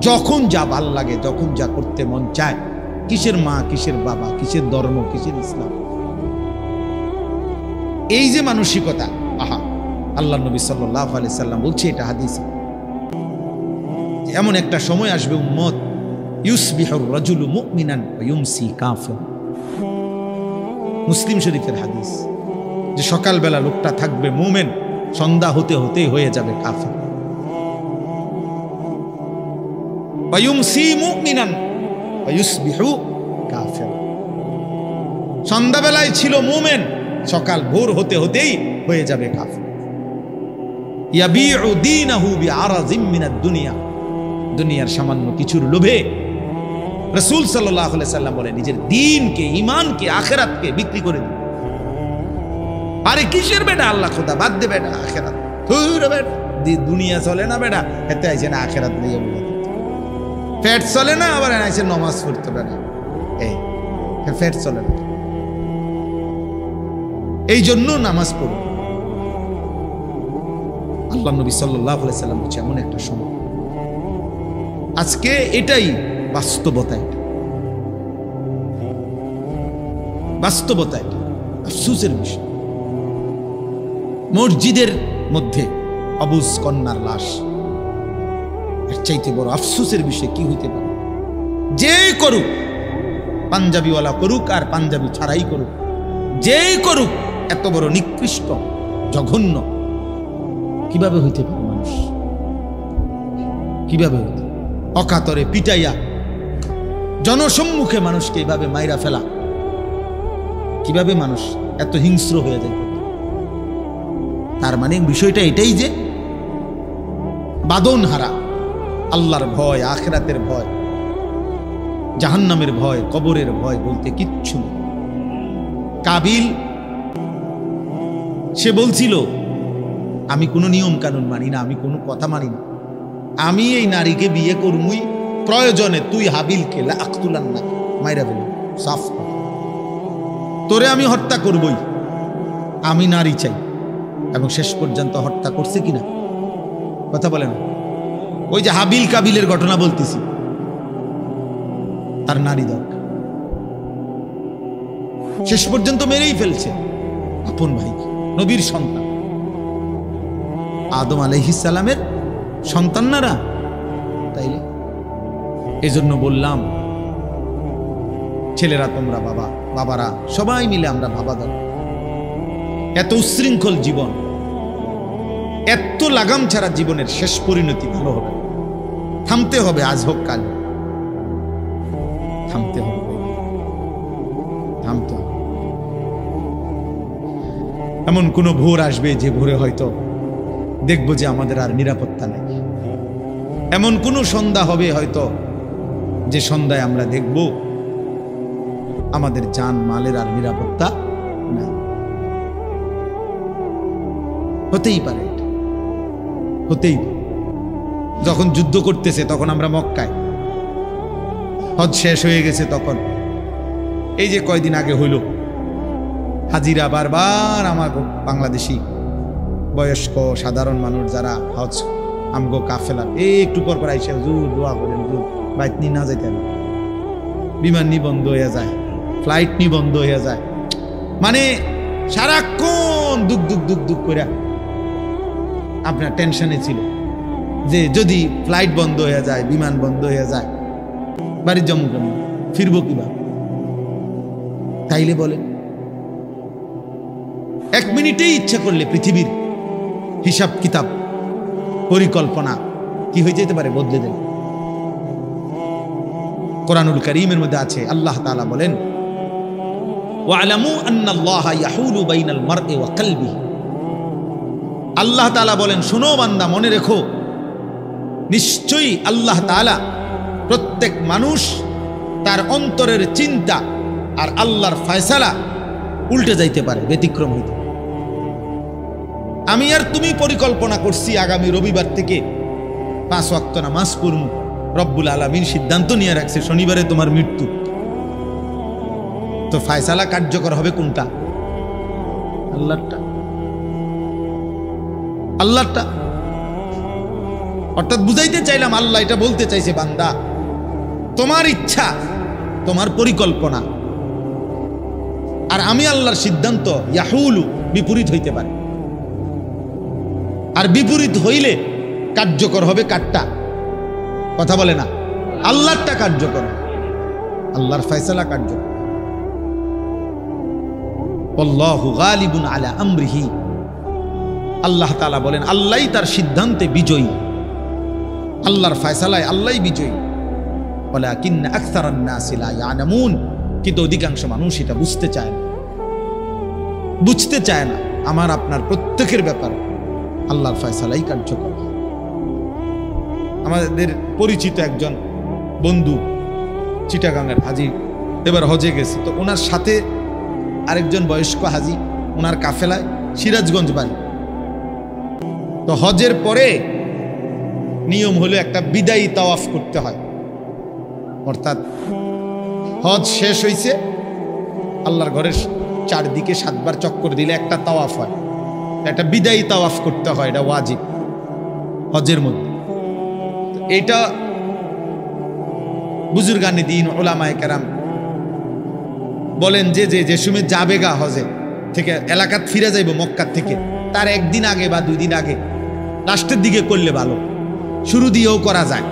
যখন যা ভাল লাগে, যখন যা করতে মন চায়, কিসের মা, কিসের বাবা, কিসের ধর্ম, কিসের ইসলাম, এই যে মানসিকতা, আহা, আল্লাহ নবী সাল্লাল্লাহু আলাইহি সাল্লাম বলছে, এটা হাদিসে, এমন একটা সময় আসবে উম্মত, ইউসবিহুর রাজুলু মুমিনান ওয়া ইউমসি কাফির। মুসলিম শরীফের হাদিস, যে সকালবেলা লোকটা থাকবে মুমিন, সন্ধ্যা হতে হতেই হয়ে যাবে কাফির। ওয়া ইউমসি মুমিনান ওয়া ইউসবিহু কাফির। সন্ধ্যাবেলায় ছিল মুমিন, সকাল ভোর হতে হতেই হয়ে যাবে কাফির। ইয়াবিউ দীনাহু বিআরাযিম মিনাদ দুনিয়া। দুনিয়ার সামান্য কিছুর লোভে রাসূল সাল্লাল্লাহু আলাইহি সাল্লাম বলে নিজের দ্বীনকে, ঈমানকে, আখিরাতকে বিক্রি করে দিন। আরে কিসের বেটা আল্লাহ খোদা, বাদ দে বেটা আখিরাত, ধুর বেটা, দুনিয়া চলে না বেটা, এতে আইছে না আখিরাত নিয়ে বলে, পেট চলে না, আবার আইছে নামাজ পড়তে বেটা, এই পেট চলে না, এই জন্য নামাজ পড়ো। আল্লাহ নবী সাল্লাল্লাহু আলাইহি সাল্লাম বলছে এমন একটা সময় আজকে, এটাই বাস্তবতা, এটা বাস্তবতা, এটা আফসোসের বিষয়। মসজিদের মধ্যে অবুজ কন্যার লাশ, এর চাইতে বড় আফসোসের বিষয় কি হইতে পারে? যে করুক, পাঞ্জাবিওয়ালা করুক আর পাঞ্জাবি ছাড়াই করুক, যেই করুক, এত বড় নিকৃষ্ট, জঘন্য কিভাবে হইতে পারে? মানুষ কিভাবে হইতে, অকাতরে পিটাইয়া জনসম্মুখে মানুষকে এইভাবে মাইরা ফেলা, কিভাবে মানুষ এত হিংস্র হয়ে যায়? তার মানে বিষয়টা এটাই যে বাঁধন হারা, আল্লাহর ভয়, আখিরাতের ভয়, জাহান্নামের ভয়, কবরের ভয় বলতে কিচ্ছু নেই। কাবিল সে বলছিল, আমি কোনো নিয়ম কানুন মানি না, আমি কোনো কথা মানি না, আমি এই নারীকে বিয়ে করবই, প্রয়োজনে তুই হাবিলকে লাকতুলান না, মাইরা ফেল, সাফ, তোরে আমি হত্যা করবই, আমি নারী চাই। এবং শেষ পর্যন্ত হত্যা করছে কিনা কথা বলে না? ওই যে হাবিল কাবিলের ঘটনা বলতেছি, তার নারী দরকার, শেষ পর্যন্ত মেরেই ফেলছে আপন ভাইকে, নবীর সন্তান, আদম আলাইহিস সালামের সন্তানরা। তাইলে এজন্য বললাম, ছেলেরা তোমরা, বাবারা সবাই মিলে আমরা ভাবা দরকার। এত উচ্ছৃঙ্খল জীবন, এত লাগাম ছাড়া জীবনের শেষ পরিণতি ভালো হবে। থামতে হবে, আজ হোক কাল থামতে হবে, থামতে হবে। এমন কোন ভোর আসবে যে ভোরে হয়তো দেখবো যে আমাদের আর নিরাপত্তা নেই। এমন কোনো সন্ধ্যা হবে হয়তো যে সন্ধ্যায় আমরা দেখব আমাদের জান মালের আর নিরাপত্তা নাই। হতেই পারে, হতেই পারে। যখন যুদ্ধ করতেছে তখন আমরা মক্কায়, হজ শেষ হয়ে গেছে তখন, এই যে কয়দিন আগে হইল, হাজিরা বারবার আমার বাংলাদেশি বয়স্ক সাধারণ মানুষ যারা হজ আমগো কাফেলা একটু পর পর আইসে হুজুর দোয়া করেন, হুজুর বাইক নিয়ে না যাইতেন, বিমান নি বন্ধ হয়ে যায়, ফ্লাইট নি বন্ধ হয়ে যায়, মানে সারাক্ষণ দুঃখ দুঃখ দুঃখ দুঃখ করে আপনার টেনশনে ছিল যে যদি ফ্লাইট বন্ধ হয়ে যায়, বিমান বন্ধ হয়ে যায়, বাড়ির জম্মু কেমন ফিরবো কিভাবে? তাইলে বলেন, এক মিনিটেই ইচ্ছা করলে পৃথিবীর হিসাব কিতাব পরিকল্পনা কি হয়ে যেতে পারে, বদলে দেন। কোরআনুল কারীমের মধ্যে আছে, আল্লাহ তাআলা বলেন, ওয়ালামু আন্নাল্লাহা ইয়াহুলু বাইনাল মারই ওয়া কলবিহি। আল্লাহ তাআলা বলেন, শোনো বান্দা, মনে রেখো, নিশ্চয়ই আল্লাহ তাআলা প্রত্যেক মানুষ তার অন্তরের চিন্তা আর আল্লাহর ফয়সালা উল্টে যাইতে পারে, ব্যতিক্রম হইতে। আমি আর তুমি পরিকল্পনা করছি আগামী রবিবার থেকে 5 ওয়াক্ত নামাজ পড়ব, রব্বুল আলামিন সিদ্ধান্ত নিয়ে রাখছে শনিবারে তোমার মৃত্যু, তো ফয়সালা কার্যকর হবে কোনটা? আল্লাহরটা, আল্লাহরটা। অর্থাৎ বুঝাইতে চাইলাম, আল্লাহ এটা বলতে চাইছে, বান্দা তোমার ইচ্ছা, তোমার পরিকল্পনা আর আমি আল্লাহর সিদ্ধান্ত ইয়াহুলু বিপরীত হইতে পারে, আর বিপরীত হইলে কার্যকর হবে কারটা? কথা বলে না, আল্লাহরটা কার্যকর, আল্লাহর ফয়সালা কার্যকর। আল্লাহু গালিবুন আলা আমরিহি, আল্লাহ তাআলা বলেন আল্লাহই তার সিদ্ধান্তে বিজয়ী, আল্লাহর ফয়সালায় আল্লাহই বিজয়ী। ওয়ালাকিন্না আকসারান নাসি লা ইয়ালামুন, কিন্তু অধিকাংশ মানুষ এটা বুঝতে চায় না, বুঝতে চায় না। আমার আপনার প্রত্যেকের ব্যাপার আল্লাহর ফয়সালাই কার্যকর। আমাদের পরিচিত একজন বন্ধু চিটাগাঙ্গের হাজি, এবার হজে গেছে, তো ওনার সাথে আরেকজন বয়স্ক হাজি, ওনার কাফেলায় সিরাজগঞ্জ বাড়ি। তো হজের পরে নিয়ম হলো একটা বিদায়ী তাওয়াফ করতে হয়, অর্থাৎ হজ শেষ হয়েছে, আল্লাহর ঘরের চারদিকে 7 বার চক্কর দিলে একটা তাওয়াফ হয়, একটা বিদায়ী তাওয়াফ করতে হয়, এটা ওয়াজিব হজের মধ্যে। এটা বুজুর্গানে দিন উলামায়ে কেরাম বলেন যে সময় যাবে গা হজে থেকে এলাকাত ফিরে যাইব মক্কার থেকে, তার একদিন আগে বা 2 দিন আগে লাস্টের দিকে করলে ভালো, শুরু দিয়েও করা যায়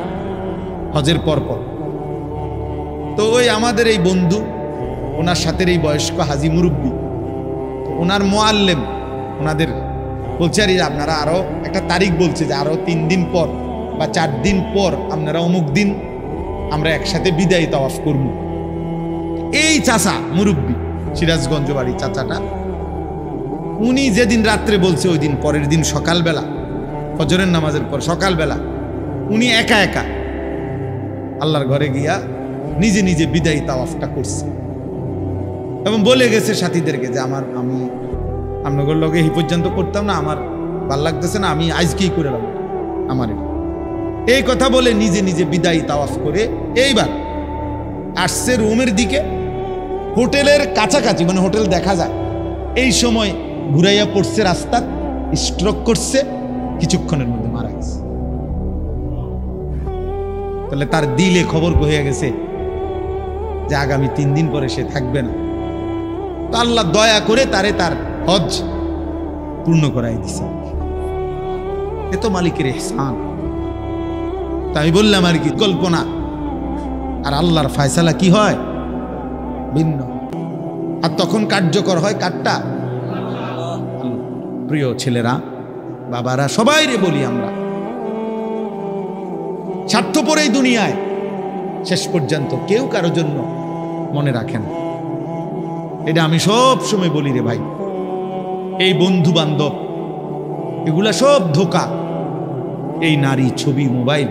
হজের পর পর। তো ওই আমাদের এই বন্ধু, ওনার সাথে এই বয়স্ক হাজি মুরব্বী, ওনার মুআল্লিম ওনাদের বলছে, আর আপনারা আরো একটা তারিখ বলছে যে আরো 3 দিন পর বা 4 দিন পর আপনারা অমুক দিন আমরা একসাথে বিদায়ী তাওয়াফ করব। এই চাচা মুরব্বী, সিরাজগঞ্জ বাড়ি চাচাটা, উনি যেদিন রাত্রে বলছে ওই দিন পরের দিন সকালবেলা ফজরের নামাজের পর সকালবেলা উনি একা একা আল্লাহর ঘরে গিয়া নিজে নিজে বিদায়ী তাওয়াফটা করছে এবং বলে গেছে সাথীদেরকে যে আমি আপনাদের লগে এই পর্যন্ত করতাম না, আমার ভাল লাগতেছে না, আমি আজকেই করে রাখবো আমার। এই কথা বলে নিজে নিজে বিদায়ী তাওয়াফ করে এইবার আসছে রুমের দিকে, হোটেলের কাছাকাছি, মানে হোটেল দেখা যায়, এই সময় ঘুরাইয়া পড়ছে রাস্তা, স্ট্রোক করছে, কিছুক্ষণের মধ্যে মারা গেছে। তাহলে তার দিলে খবর হয়ে গেছে যে আগামী 3 দিন পরে সে থাকবে না। তো আল্লাহ দয়া করে তারে তার হজ পূর্ণ করাই দিছে। এ তো মালিকের ইহসান। তা আমি বললাম আর কি, কল্পনা আর আল্লাহর ফয়সালা কি হয় ভিন্ন, আর তখন কার্যকর হয় কারটা? প্রিয় ছেলেরা, বাবারা, সবাই রে বলি, আমরা স্বার্থপর এই দুনিয়ায় শেষ পর্যন্ত কেউ কারোর জন্য মনে রাখে না। এটা আমি সব সময় বলি রে ভাই, এই বন্ধু বান্ধব এগুলা সব ধোঁকা। এই নারী, ছবি, মোবাইল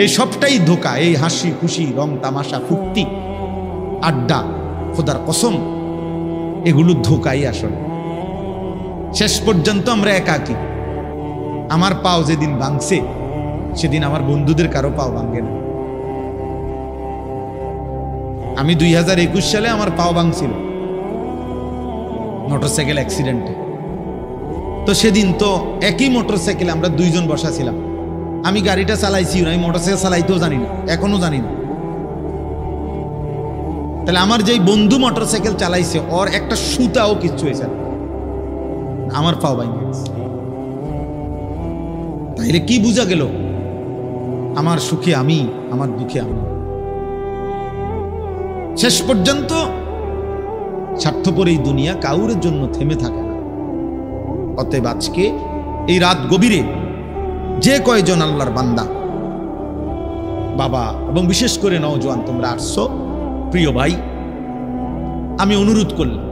এই সবটাই ধোকা। এই হাসি খুশি, রং তামাশা, ফুর্তি, আড্ডা, খোদার কসম, এগুলো ধোকাই আসলে। শেষ পর্যন্ত আমরা একাকী। আমার পাও যেদিন ভাঙছে সেদিন আমার বন্ধুদের কারো পাও ভাঙে না। আমি 2021 সালে আমার পাও ভাঙছিল মোটরসাইকেল অ্যাক্সিডেন্টে। তো সেদিন তো একই মোটরসাইকেলে আমরা দুইজন বসা ছিলাম। আমি গাড়িটা চালাইছি না, আমি মোটরসাইকেল চালাইতেও জানি না, এখনো জানি না। তাহলে আমার যেই বন্ধু মোটরসাইকেল চালাইছে ওর একটা সুতাও কিচ্ছু হয়েছে না, আমার পাও ভাঙে গেছে। তাইলে কি বুঝা গেল? আমার সুখে আমি, আমার দুঃখে আমি। শেষ পর্যন্ত স্বার্থপর এই দুনিয়া কাউরের জন্য থেমে থাকে না। অতএব আজকে এই রাত গভীরে যে কয়জন আল্লাহর বান্দা, বাবা এবং বিশেষ করে নওজোয়ান তোমরা আসছো, প্রিয় ভাই, আমি অনুরোধ করলাম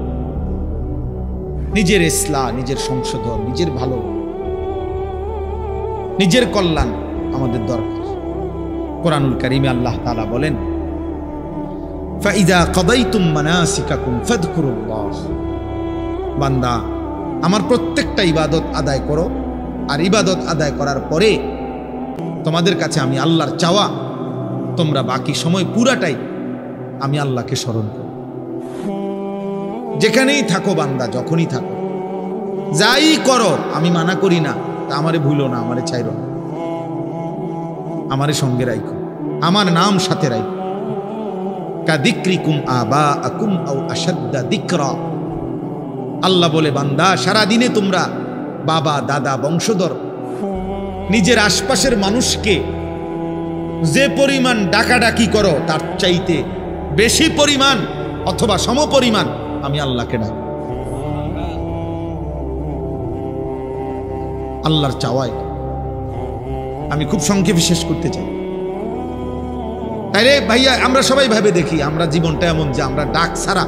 নিজের ইসলাহ, নিজের সংশোধন, নিজের ভালো, নিজের কল্যাণ আমাদের দরকার। কোরআনুল কারীমে আল্লাহ তাআলা বলেন, ফাইদা কাদাইতুম মানাসিকাকুম ফাযকুরুল্লাহ। বান্দা, আমার প্রত্যেকটা ইবাদত আদায় করো, আর ইবাদত আদায় করার পরে তোমাদের কাছে আমি আল্লাহর চাওয়া, তোমরা বাকি সময় পুরাটাই আমি আল্লাহকে স্মরণ করো। যেখানেই থাকো বান্দা, যখনই থাকো, যাই করো, আমি মানা করি না, তা আমারে ভুলো না, আমারে ছাইরো না, আমারে সঙ্গে রাখো, আমার নাম সাথে রাখো। কাযিক্রিকুম আবাআকুম আও আশাদ্দা যিকরা। আল্লাহ বলে, বান্দা, সারা দিনে তোমরা বাবা, দাদা, বংশধর, নিজের আশপাশের মানুষকে যে পরিমাণ ডাকাডাকি করো তার চাইতে বেশি পরিমাণ অথবা সমপরিমাণ আমি আল্লাহকে ডাকি। আল্লাহর চাওয়ায় আমি খুব সংক্ষেপে শেষ করতে চাই। তাইলে ভাইয়া, আমরা সবাই ভাবে দেখি, আমরা জীবনটা এমন যে আমরা ডাক ছাড়া,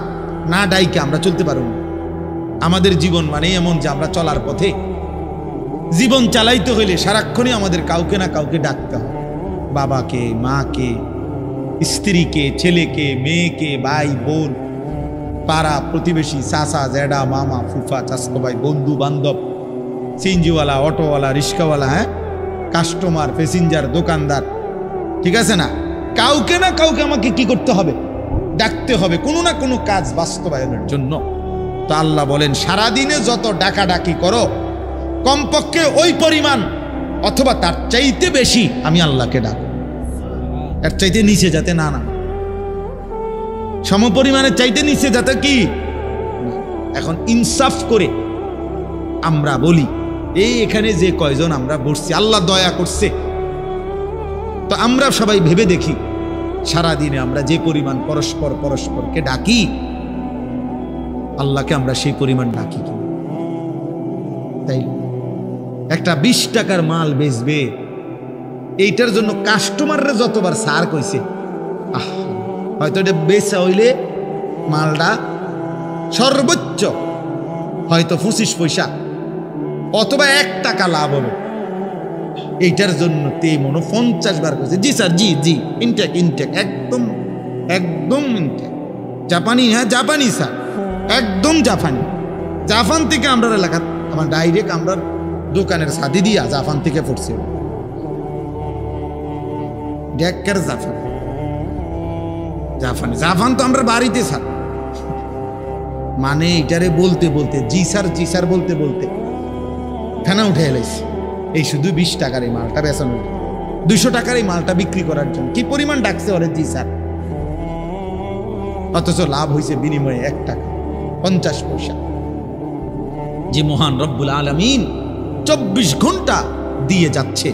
না ডাইকে আমরা চলতে পারব না। আমাদের জীবন মানে এমন যে আমরা চলার পথে জীবন চালাইতে হইলে সারাক্ষণই আমাদের কাউকে না কাউকে ডাকতে হয়। বাবাকে, মাকে, স্ত্রীকে, ছেলেকে, মেয়েকে, ভাই, বোন, পাড়া প্রতিবেশী, চাচা, জ্যাডা, মামা, ফুফা, চাচতো ভাই, বন্ধু বান্ধব, সিএনজিওয়ালা, অটোওয়ালা, রিক্সাওয়ালা, হ্যাঁ, কাস্টমার, প্যাসেঞ্জার, দোকানদার, ঠিক আছে না? কাউকে না কাউকে আমাকে কি করতে হবে? ডাকতে হবে, কোনো না কোনো কাজ বাস্তবায়নের জন্য। তো আল্লাহ বলেন, সারাদিনে যত ডাকাডাকি করো, কমপক্ষে ওই পরিমাণ অথবা তার চাইতে বেশি আমি আল্লাহকে ডাকো। এর চাইতে নিচে যাতে না, সমপরিমাণের চাইতে নিচে যাতে কি। এখন ইনসাফ করে আমরা বলি, এই এখানে যে কয়জন আমরা বসছি, আল্লাহ দয়া করছে, তো আমরা সবাই ভেবে দেখি, সারাদিনে আমরা যে পরিমাণ পরস্পরকে ডাকি, আল্লাহকে আমরা সেই পরিমাণ ডাকি কি? তাই একটা 20 টাকার মাল বেচবে, এইটার জন্য কাস্টমাররা যতবার সার কইছে, হয়তো এটা বেচা হইলে মালটা সর্বোচ্চ হয়তো 25 পয়সা অথবা 1 টাকা লাভ হবে। এইটার জন্য তে মনে 50 বার কইছে, জি স্যার, জি জি, ইনটেক, একদম একদম ইনটেক, জাপানি, হ্যাঁ জাপানি স্যার, একদম জাপানি। জাপান থেকে আমরা এলাকা, আমার ডাইরেক্ট আমরা দোকানের সাদি দিয়া জাপান থেকে পড়ছে, ডেকের জাপান তো আমরা বাড়িতে স্যার, মানে এটারে বলতে বলতে জি স্যার বলতে বলতে ফেনা উঠে এলাইছি। এই শুধু 20 টাকার এই মালটা বেচানো, 200 টাকার এই মালটা বিক্রি করার জন্য কি পরিমাণ ডাকছে ওরে জি স্যার, অথচ লাভ হয়েছে বিনিময়ে 1 টাকা 50 পয়সা। যে মহান রব্বুল আলামিন 24 ঘন্টা দিয়ে যাচ্ছে,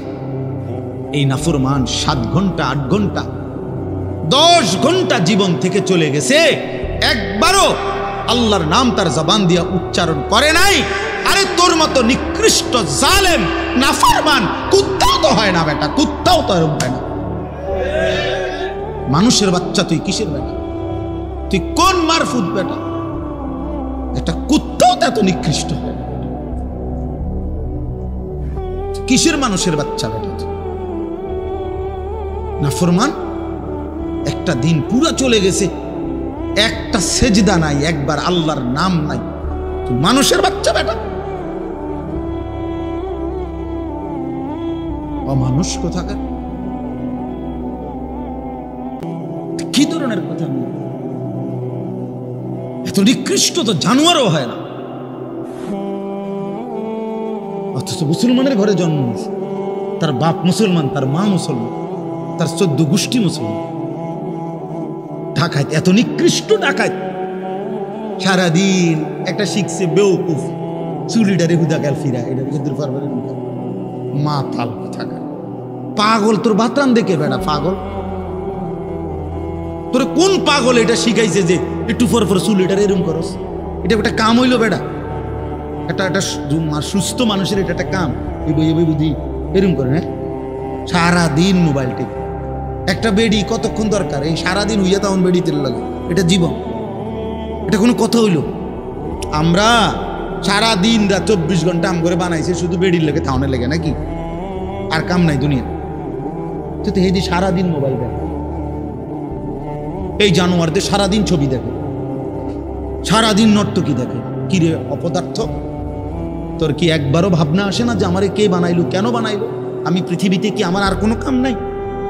এই নাফরমান 7 ঘন্টা 8 ঘন্টা 10 ঘন্টা জীবন থেকে চলে গেছে, একবারও আল্লাহর নাম তার জবান দিয়ে উচ্চারণ করে নাই। আরে তোর মতো নিকৃষ্ট জালেম নাফরমান কুত্তাও তো হয় না বেটা, কুত্তাও তো এরকম হয় না। মানুষের বাচ্চা তুই কিসের বেটা? তুই কোন মারফুত বেটা? একটা কুত্তাও তো এত নিকৃষ্ট হয় না। কিসের মানুষের বাচ্চা বেটা? নাফরমান একটা দিন পুরো চলে গেছে, একটা সেজদা নাই, একবার আল্লাহর নাম নাই। তুই মানুষের বাচ্চা বেটা, অমানুষ কোথাকার। কি ধরনের কথা, এত নিকৃষ্ট তো জানোয়ারও হয় না, অথচ মুসলমানের ঘরে জন্ম নিয়েছে। তার বাপ মুসলমান, তার মা মুসলমান, তার 14 গোষ্ঠী মুসলমান। ডাকাত, এত নিকৃষ্ট ডাকাত। সারাদিন একটা শিখছে বেউকুফ, চুলিটারে হুদা গেল ফিরা, এটা মাতাল থাকা পাগল। তোর বাতরান দেখে বেড়া পাগল, তোর কোন পাগল এটা শিখাইছে যে একটু পর পর চুলিটারে এরম করস? এটা একটা কাম হইল বেড়া? একটা সুস্থ মানুষের এটা একটা কাম? বুদ্ধি এরম করে না, সারাদিন মোবাইল টিপ। একটা বেডি কতক্ষণ দরকার? এই সারাদিন হইয়া তখন বেডি তেল লাগে, এটা জীবন? এটা কোনো কথা হইল? আমরা সারাদিন রাত 24 ঘন্টা আম করে বানাইছে শুধু বেডির লেগে, থাউনের লেগে, নাকি? আর কাম নাই দুনিয়া? তো এই যে সারাদিন মোবাইল দেখে, এই জানোয়ারদের সারাদিন ছবি দেখে, সারাদিন নর্তকী দেখে। কিরে অপদার্থ, তোর কি একবারও ভাবনা আসে না যে আমারে কে বানাইলো, কেন বানাইলো? আমি পৃথিবীতে কি আমার আর কোনো কাম নাই?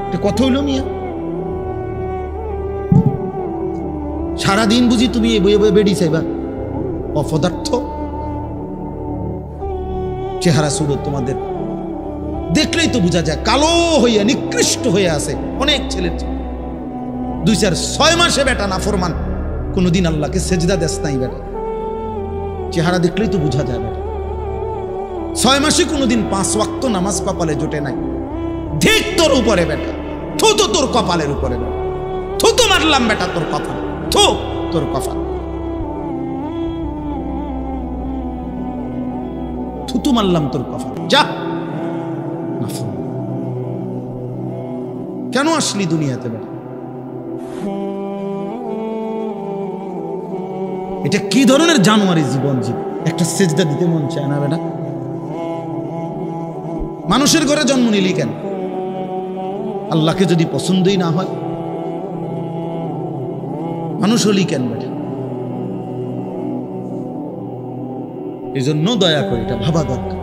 এটা কথা হইল মিয়া? সারাদিন বুঝি তুমি এ বয়ে বয়ে বেড়ি চাইবা? অপদার্থ চেহারা সুরত তোমাদের দেখলেই তো বোঝা যায়, কালো হইয়া নিকৃষ্ট হয়ে আছে অনেক ছেলের। 2-4-6 মাসে বেটা নাফরমান, কোনদিন আল্লাহকে সেজদা দেস নাই বেটা। চেহারা দেখলেই তো বোঝা যায় বেটা। 6 মাসে কোনদিন 5 ওয়াক্ত নামাজ কপালে জোটে নাই। ঠিক তোর উপরে বেটা, থুতো তোর কপালের উপরে বেটা, থুতো মারলাম বেটা তোর কপাল, থু তোর কপাল, থুতু মারলাম তোর কপাল। যা কেন আসলি দুনিয়াতে বেটা? এটা কি ধরনের জানোয়ারি জীবন? একটা সেজদা দিতে মন চায় না বেটা? মানুষের ঘরে জন্ম নিলি কেন? আল্লাহকে যদি পছন্দই না হয়, মানুষ হলি কেন বেটা? এই জন্য দয়া করে এটা ভাবা দরকার,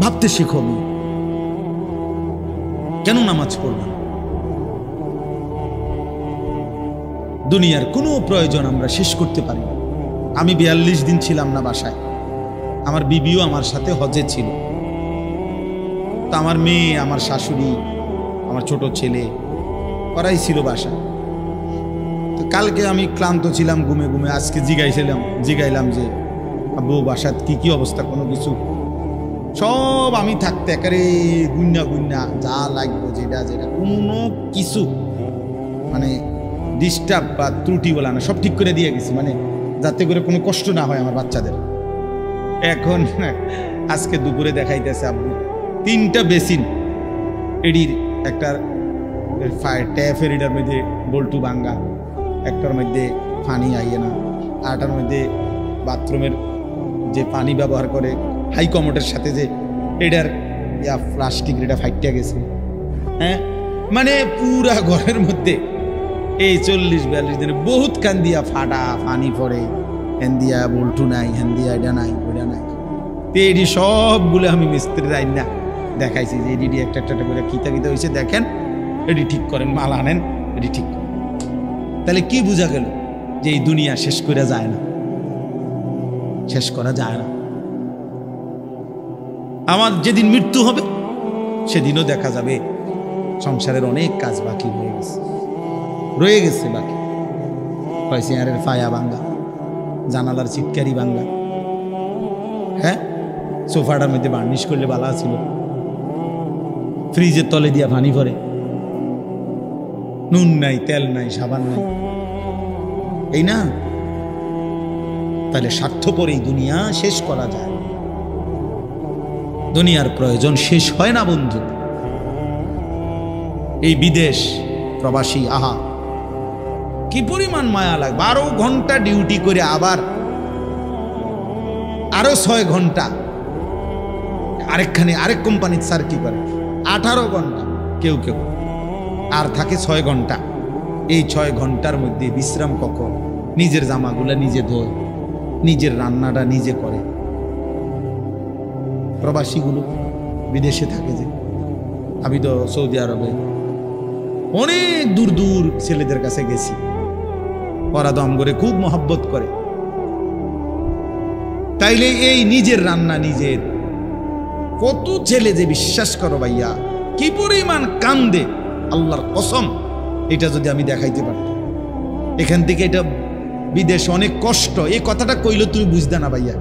ভাবতে শিখো। কেন নামাজ পড়বা? দুনিয়ার কোনো প্রয়োজন আমরা শেষ করতে পারি না। আমি 42 দিন ছিলাম না বাসায়, আমার বিবিও আমার সাথে হজে ছিল। তা আমার মেয়ে, আমার শাশুড়ি, আমার ছোট ছেলে, ওরাই ছিল বাসায়। তো কালকে আমি ক্লান্ত ছিলাম ঘুমে ঘুমে, আজকে জিগাইলাম যে আব্বু বাসাত কি কি অবস্থা, কোনো কিছু? সব আমি থাকতে একেবারে গুন্না যা লাগবে, যেটা কোনো কিছু মানে ডিস্টার্ব বা ত্রুটি বলা না, সব ঠিক করে দিয়ে গেছি, মানে যাতে করে কোনো কষ্ট না হয় আমার বাচ্চাদের। এখন আজকে দুপুরে দেখাইতেছে আব্বু 3টা বেসিন, এডির একটা ট্যাপের এটার মধ্যে বল্টু ভাঙ্গা, একটার মধ্যে পানি আইয়ে না, আরটার মধ্যে বাথরুমের যে পানি ব্যবহার করে হাই কমোডের সাথে যে এটার প্লাস্টিক এটা ফাইটটা গেছে। হ্যাঁ, মানে পুরা ঘরের মধ্যে এই 40-42 দিনে বহুত কান দিয়া ফাটা পানি পড়ে, হ্যান দিয়া বল্টু নাই, হ্যান দিয়া এটা নাই, ওইটা নাই। তো এটি সবগুলো আমি মিস্ত্রির আইন না দেখাইছি যে এডি একটা করে কিতা হয়েছে, দেখেন এটি ঠিক করেন, মাল আনেন, এটি ঠিক করেন। তাহলে কি বোঝা গেল? যে এই দুনিয়া শেষ করা যায় না, শেষ করা যায় না। আমার যেদিন মৃত্যু হবে সেদিনও দেখা যাবে সংসারের অনেক কাজ বাকি রয়ে গেছে বাকি। চেয়ারের ফায়া ভাঙ্গা, জানালার চিটকারি ভাঙ্গা, হ্যাঁ সোফাটার মধ্যে বার্নিশ করলে বালা ছিল, ফ্রিজের তলে দিয়া পানি ভরে, নুন নাই, তেল নাই, সাবান নাই, এই না? তাহলে স্বার্থপর এই দুনিয়া শেষ করা যায়? দুনিয়ার প্রয়োজন শেষ হয় না বন্ধু। এই বিদেশ প্রবাসী, আহা কি পরিমাণ মায়া লাগে। 12 ঘন্টা ডিউটি করে আবার আরো 6 ঘন্টা আরেক কোম্পানির স্যার কি করে 18 ঘন্টা, কেউ আর থাকে 6 ঘন্টা। এই 6 ঘন্টার মধ্যে বিশ্রাম কখন? নিজের জামাগুলা নিজে ধোয়, নিজের রান্নাটা নিজে করে। প্রবাসীগুলো বিদেশে থাকে, যে আমি তো সৌদি আরবে অনেক দূর দূর ছেলেদের কাছে গেছি, ওরা দম করে খুব মহব্বত করে। তাইলে এই নিজের রান্না নিজের, কত ছেলে যে বিশ্বাস করো ভাইয়া কি পরিমাণ কান্দে, আল্লাহর কসম। এটা যদি আমি দেখাইতে পারতাম। এখান থেকে এটা বিদেশ অনেক কষ্ট, এই কথাটা কইলে তুমি বুঝদা না ভাইয়া,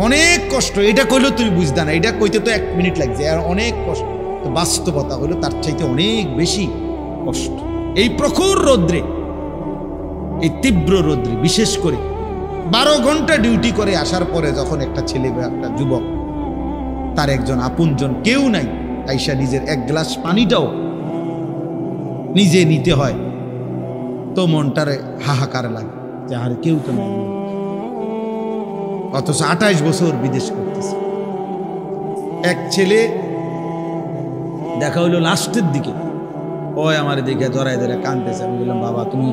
অনেক কষ্ট। এটা কইলে তুমি বুঝদা না, এটা কইতে তো 1 মিনিট লাগছে, আর অনেক কষ্ট। তো বাস্তবতা হলো তার চাইতে অনেক বেশি কষ্ট। এই প্রখর রৌদ্রে, এই তীব্র রৌদ্রে, বিশেষ করে 12 ঘন্টা ডিউটি করে আসার পরে যখন একটা ছেলে বা একটা যুবক, তার একজন আপনজন কেউ নাই, আইসা নিজের 1 গ্লাস পানিটাও নিজে নিতে হয়, তো মনটারে হাহাকার লাগে যে আর কেউ তো নাই। অথচ 28 বছর বিদেশ করতেছে। এক ছেলে দেখা হইলো লাস্টের দিকে, ওই আমার দিকে জড়াই ধরে কাঁদতেছে। আমি বললাম, বাবা তুমি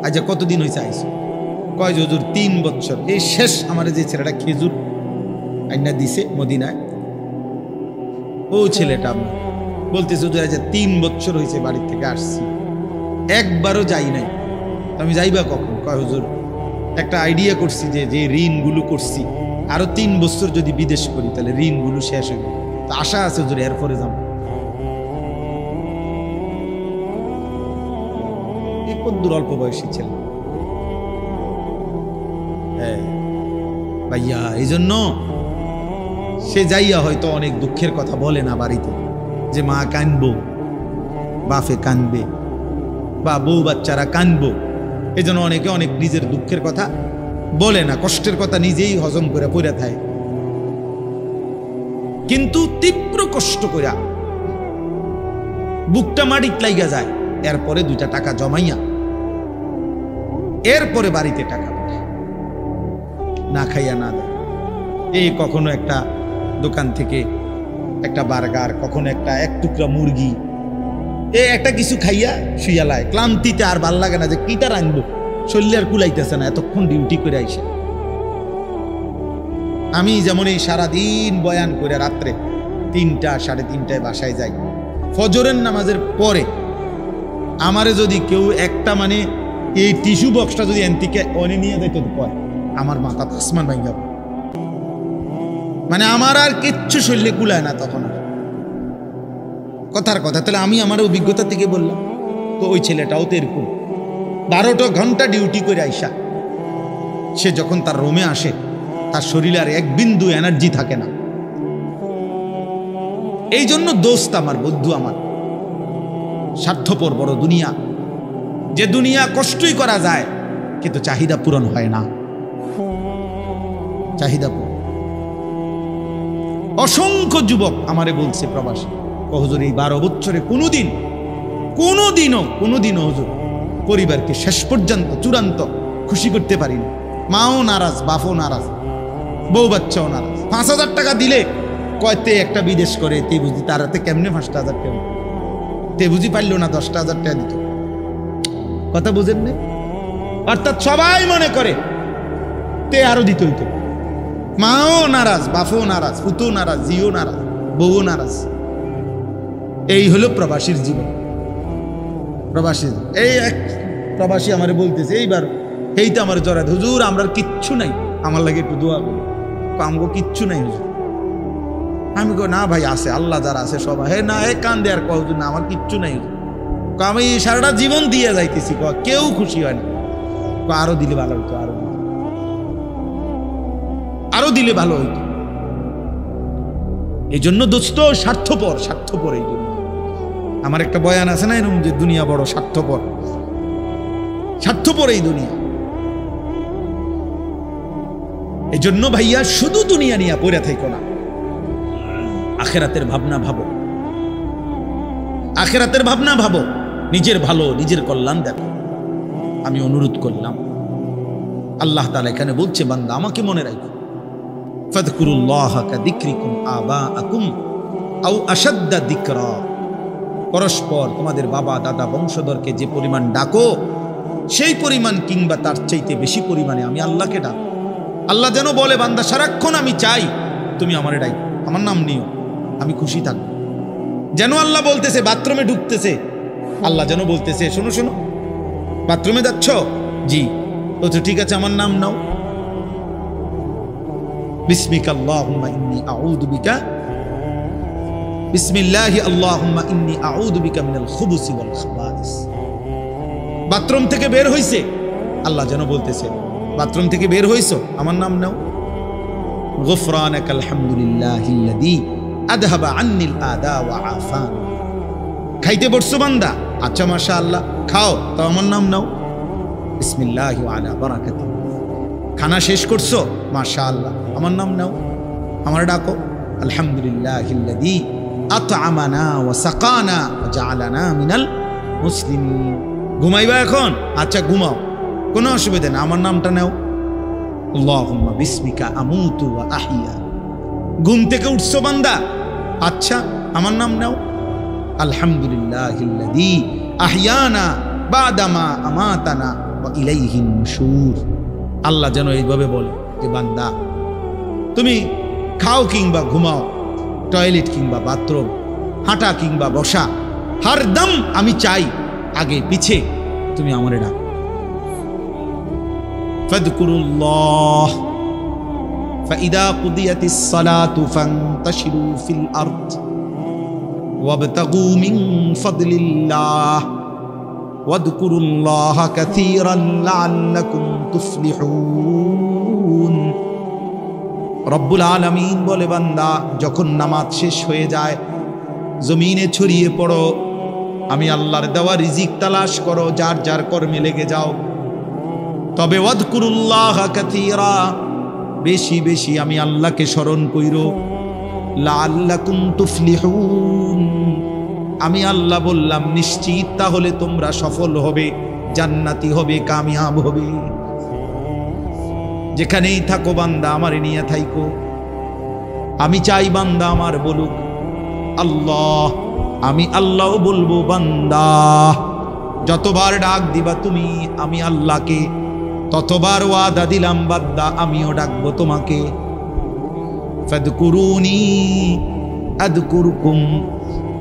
আজ কতদিন হয়েছে আইসো? কয় হুজুর 3 বছর। এই শেষ আমার যে ছেলেটা খেজুর আইনা দিছে মদিনায়, ও ছেলেটা আমার বলতেছে হুজুর আজ 3 বছর হয়েছে বাড়ির থেকে আসছি, একবারও যাই নাই। আমি যাইবা কখন? কয় হুজুর একটা আইডিয়া করছি যে যে ঋণগুলো করছি আরো 3 বছর যদি বিদেশ করি তাহলে ঋণগুলো শেষ হবে, তো আশা আছে হুজুর এরপরে যাব। কদ্দুর অল্প বয়সী ছেলে। হ্যাঁ ভাইয়া, এই জন্য সে যাইয়া হয়তো অনেক দুঃখের কথা বলে না বাড়িতে, যে মা কানবো, বাপে কানবে, বা বউ বাচ্চারা কানবো। এই জন্য অনেকে অনেক নিজের দুঃখের কথা বলে না, কষ্টের কথা নিজেই হজম করে পড়ে থাকে। কিন্তু তীব্র কষ্ট কইরা বুকটা মাটিত লাইগা যায়, এরপরে 2টা টাকা জমাইয়া এরপরে বাড়িতে টাকা পাঠায়, না খাইয়া না দেয়। এই কখনো একটা দোকান থেকে একটা বার্গার, কখনো একটা 1 টুকরা মুরগি, একটা কিছু খাইয়া শুয়ালায়, ক্লান্তিতে আর ভাল লাগে না যে কিটা রাখবো, শরীরে আর কুলাইতেছে না, এতক্ষণ ডিউটি করে আইসে। আমি যেমন এই সারাদিন বয়ান করে রাত্রে 3টা 3:30টায় বাসায় যাই, ফজরের নামাজের পরে আমারে যদি কেউ একটা মানে এই টিস্যু বক্সটা যদি এনতিকে অনে নিয়ে যেত, কয় আমার মাথা আসমান ভাঙ্গা, মানে আমার আর কিচ্ছু শরীরে কুলায় না তখন। কথার কথা, তাহলে আমি আমার অভিজ্ঞতা থেকে বললাম। তো ওই ছেলেটাও তো এরকম 12টা ঘন্টা ডিউটি করে আইসা সে যখন তার রুমে আসে, তার শরীরে আর 1 বিন্দু এনার্জি থাকে না। এই জন্য দোস্ত আমার, বন্ধু আমার, স্বার্থপর বড় দুনিয়া, যে দুনিয়া কষ্টই করা যায় কিন্তু চাহিদা পূরণ হয় না। চাহিদা পূরণ। অসংখ্য যুবক আমারে বলছে প্রবাসী, হুজুর এই 12 বছরে কোনোদিনও হুজুর পরিবারকে শেষ পর্যন্ত চূড়ান্ত খুশি করতে পারিনি। মাও নারাজ, বাপও নারাজ, বউ বাচ্চাও নারাজ। 5,000 টাকা দিলে কয়তে একটা বিদেশ করে, তে বুঝি তার হাতে কেমনে 5,000 টাকা, তে বুঝি পারল না 10,000 টাকা দিত। কথা বুঝেন না? অর্থাৎ সবাই মনে করে তে আরো দিত হইতো। মাও নারাজ, বাপও নারাজ, পুতও নারাজ, জিও নারাজ, বউও নারাজ। এই হলো প্রবাসীর জীবন। প্রবাসী, এই এক প্রবাসী আমারে বলতেছে এইবার, এইটা আমার জড়াত, হুজুর আমরা কিচ্ছু নাই, আমার লাগে একটু দোয়া করি। আমগো কিচ্ছু নাই হুজুর। আমি কই না ভাই আছে, আল্লাহ যারা আছে সবাই। হে না, হে কান্দে আর কয় হুজুর না আমার কিচ্ছু নাই হুজুর। আমি সারাটা জীবন দিয়ে যাইতেছি, কেউ খুশি হয় না। আরো দিলে ভালো হইতো, আরো দিলে ভালো হইতো। এই জন্য দোস্ত স্বার্থপর এই দুনিয়া। আমার একটা বয়ান আছে না এরকম, যে দুনিয়া বড় স্বার্থপর এই দুনিয়া। এই জন্য ভাইয়া শুধু দুনিয়া নিয়ে পড়ে থাকো না, আখেরাতের ভাবনা ভাবো, আখেরাতের ভাবনা ভাবো, নিজের ভালো, নিজের কল্যাণ দেখো। আমি অনুরোধ করলাম, আল্লাহ তাআলা এখানে বলছে, বান্দা আমাকে মনে রাখো, ফাযকুরুল্লাহা কাযিকরিকুম আবাআকুম আও আশাদ্দা যিকরা। পরস্পর তোমাদের বাবা দাদা বংশধরকে যে পরিমাণ ডাকো সেই পরিমাণ কিংবা তার চাইতে বেশি পরিমাণে আমি আল্লাহকে ডাক। আল্লাহ যেন বলে বান্দা সারাক্ষণ আমি চাই তুমি আমারে ডাক, আমার নাম নিও, আমি খুশি থাকব। যেন আল্লাহ বলতেছে, বাথরুমে ঢুকতেছে আল্লাহ যেন বলতেছে, শোনো শোনো বাথরুমে যাচ্ছ, জি তো ঠিক আছে আমার নাম নাও, বিসমিকা আল্লাহুম্মা ইন্নী আউযু বিকা, বিসমিল্লাহি আল্লাহুম্মা ইন্নী আউযু বিকা মিনাল খুবুসি ওয়াল খাবাইস। বাথরুম থেকে বের হইছে আল্লাহ যেন বলতেছে, বাথরুম থেকে বের হইছো আমার নাম নাও, গুফরানাকাল হামদুলিল্লাহিল্লাযী আযহাবা আন্নিল আদা ওয়া আফান। খাইতে বসছো বান্দা, আচ্ছা মাশাআল্লাহ খাও, তো আমার নাম নাও, বিসমিল্লাহি ওয়া আলা বারাকাতি। খানা শেষ করছো, মাশাআল্লাহ আমার নাম নাও, আমার ডাকো, আলহামদুলিল্লাহিল্লাযী আত'আমানা ওয়া সাকানা ওয়া জাআলানা মিনাল মুসলিমিন। ঘুমাইবা এখন, আচ্ছা ঘুমাও, কোনো অসুবিধা না, আমার নামটা নাও, আল্লাহুম্মা বিসমিকা আমুতু ওয়া আহইয়া। ঘুম থেকে উঠছো বান্দা, আচ্ছা আমার নাম নাও, আলহামদুলিল্লাহিল্লাযী আহইয়ানা বাদামা আমাতানা ওয়া ইলাইহিন নুশুর। আল্লাহ যেন এইভাবে বলে যে বান্দা তুমি খাও কিংবা ঘুমাও, টয়লেট কিংবা বাথরুম, হাঁটা কিংবা বসা, হরদম আমি চাই আগে পিছে তুমি আমারে ডাকো। ফাযকুরুল্লাহ ফাইদা কুদিয়াতিস সালাতু ফান্তাশিরু ফিল আরদ ওয়াবতাগু মিন ফাদলিল্লাহ ওয়াযকুরুল্লাহা কাসীরান লাআল্লাকুম তুফলিহুন। রব্বুল আলামিন বলে বান্দা যখন নামাজ শেষ হয়ে যায় জমিনে ছড়িয়ে পড়ো, আমি আল্লাহর দেওয়া রিজিক তালাশ করো, যার যার কর্মে লেগে যাও, তবে ওয়াযকুরুল্লাহা কাসীরা, বেশি বেশি আমি আল্লাহকে স্মরণ কইরো, লাআল্লাকুম তুফলিহুন, আমি আল্লাহ বললাম নিশ্চিত তাহলে তোমরা সফল হবে, জান্নাতি হবে, কামিয়াব হবে। যেখানেই থাকো বান্দা আমারে নিয়ে থাইকো, আমি চাই বান্দা আমার বলুক আল্লাহ, আমি আল্লাহ বলবো বান্দা। যতবার ডাক দিবা তুমি আমি আল্লাহকে, ততবার ওয়াদা দিলাম বান্দা আমিও ডাকবো তোমাকে। ফাদকুরুনি আযকুরকুম,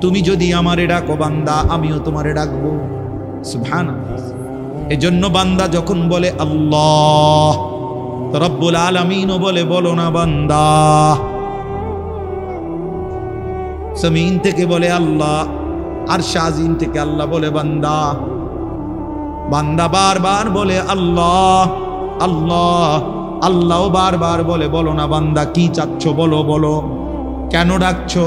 তুমি যদি আমারে ডাকো বান্দা আমিও তোমারে ডাকবো। সুবহানাল্লাহ। এজন্য বান্দা যখন বলে আল্লাহ, রব্বুল আলামিনও বলে বলো না বান্দা। জমিন থেকে বলে আল্লাহ, আরশ আজিম থেকে আল্লাহ বলে বান্দা। বান্দা বারবার বলে আল্লাহ আল্লাহ, আল্লাহও বারবার বলে বলো না বান্দা কি চাচ্ছ, বলো বলো, কেন ডাকছো।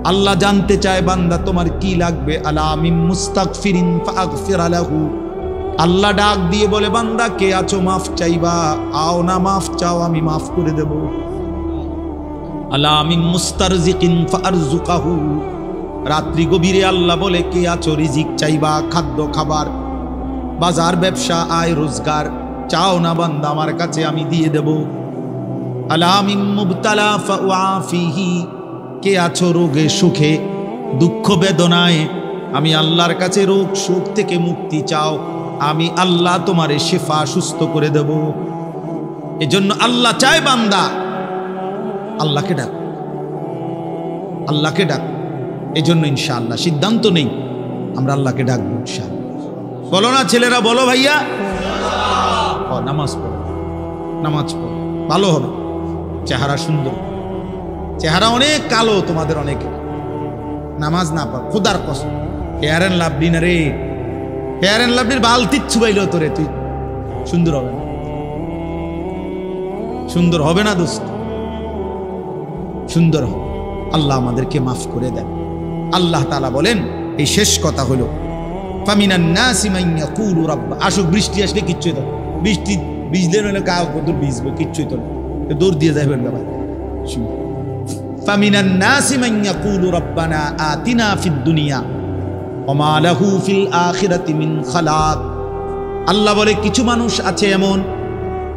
আল্লাহ জানতে চায় বান্দা তোমার কি লাগবে। আলা মিন মুস্তাগফিরিন ফাগফির লাহু, আল্লাহ ডাক দিয়ে বলে বান্দা কে আছো মাফ চাইবা, আও না মাফ চাও আমি মাফ করে দেব। আলা মিন মুস্তারজিকিন ফারজুকাহু, রাত্রি গভীরে আল্লাহ বলে কে আছো রিজিক চাইবা, খাদ্য খাবার, বাজার ব্যবসা, আয় রোজগার চাও না বান্দা আমার কাছে আমি দিয়ে দেব। আলা মিন মুবতালা ফাউআফিহি, কে আছো রোগে সুখে দুঃখ বেদনায়, আমি আল্লাহর কাছে রোগ সুখ থেকে মুক্তি চাও, আমি আল্লাহ তোমারে শিফা সুস্থ করে দেব। এজন্য আল্লাহ চায় বান্দা আল্লাহকে ডাক, আল্লাহকে ডাক। এজন্য ইনশাআল্লাহ সিদ্ধান্ত নেই আমরা আল্লাহকে ডাকবো ইনশাআল্লাহ। বলো না ছেলেরা, বলো ভাইয়া, নামাজ পড়ো, নামাজ পড়ো, ভালো হবে। চেহারা সুন্দর, চেহারা অনেক কালো তোমাদের অনেকে, নামাজ না পড়ো খুদার কসম। ফেয়ার এন্ড লাভলি না রে, ফেয়ার এন্ড লাভলির বালতির ছুবাইল তোরে, তুই সুন্দর হবে না, সুন্দর হবে না দোস্ত, সুন্দর হবে। আল্লাহ আমাদেরকে মাফ করে দেন। আল্লাহ তাআলা বলেন, এই শেষ কথা হলো ফামিনান নাসি মান ইয়াকুলু রাব্বা, আসুক বৃষ্টি আসলে কিচ্ছুই তো, বৃষ্টি ভিজলে নইলে কাউ কত ভিজবো, কিচ্ছুই তো না, দৌড় দিয়ে যাবেন বাবা। ফামিনান নাসি মান ইয়াকুলু রাব্বানা আতিনা ফিদ দুনিয়া ওয়া মা লাহু ফিল আখিরাতি মিন খালাক। আল্লাহ বলে কিছু মানুষ আছে এমন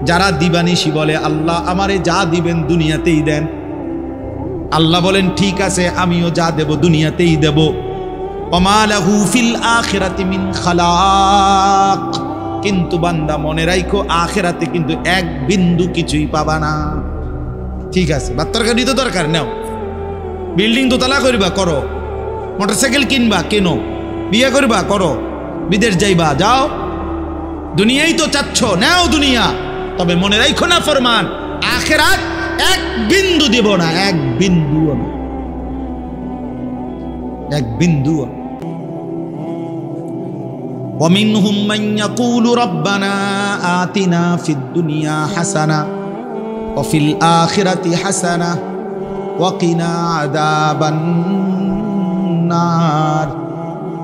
যারা দিবানিশি বলে আল্লাহ আমারে যা দিবেন দুনিয়াতেই দেন। আল্লাহ বলেন ঠিক আছে আমিও যা দেব দুনিয়াতেই দেব, ওমা লাহু ফিল আখিরাতি মিন খালাক। কিন্তু বান্দা মনে রাখো আখিরাতে কিন্তু এক বিন্দু কিছুই পাবা না। ঠিক আছে, বাত্তরকারি তো দরকার নাও, বিল্ডিং দোতলা করবা করো, মোটরসাইকেল কিনবা কেনো, বিয়ে করবা করো, বিদেশ যাইবা যাও, দুনিয়াই তো চাচ্ছ নাও দুনিয়া। তবে মনে রাখো না ফরমান, আখিরাত এক বিন্দু দেব না, এক বিন্দু না, এক বিন্দু। ومنهم من يقول ربنا آتنا في الدنيا حسنة وفي الآخرة حسنة وقنا عذاب النار।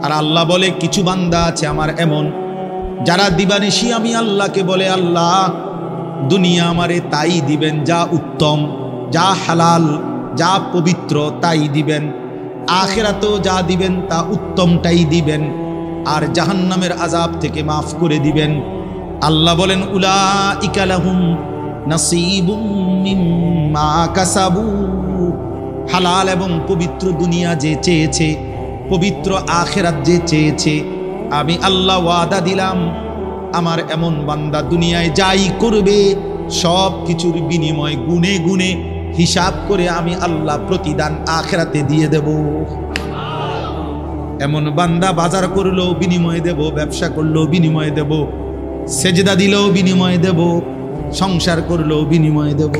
আর আল্লাহ বলে কিছু বান্দা আছে আমার এমন, যারা দিবানিশি আমি আল্লাহকে বলে আল্লাহ দুনিয়া আমারে তাই দিবেন যা উত্তম, যা হালাল, যা পবিত্র তাই দিবেন, আখিরাতেও যা দিবেন তা উত্তমটাই দিবেন, আর জাহান্নামের আযাব থেকে মাফ করে দিবেন। আল্লাহ বলেন উলাইকা লাহুম নাসীবুম মিম্মা কাসাবু। হালাল এবং পবিত্র দুনিয়া যে চেয়েছে, পবিত্র আখিরাত যে চেয়েছে, আমি আল্লাহ ওয়াদা দিলাম আমার এমন বান্দা দুনিয়ায় যাই করবে সব কিছুর বিনিময় গুনে গুনে হিসাব করে আমি আল্লাহ প্রতিদান আখিরাতে দিয়ে দেব। এমন বান্দা বাজার করলেও বিনিময় দেব, ব্যবসা করলেও বিনিময় দেব, সেজদা দিলেও বিনিময় দেব, সংসার করলেও বিনিময় দেব।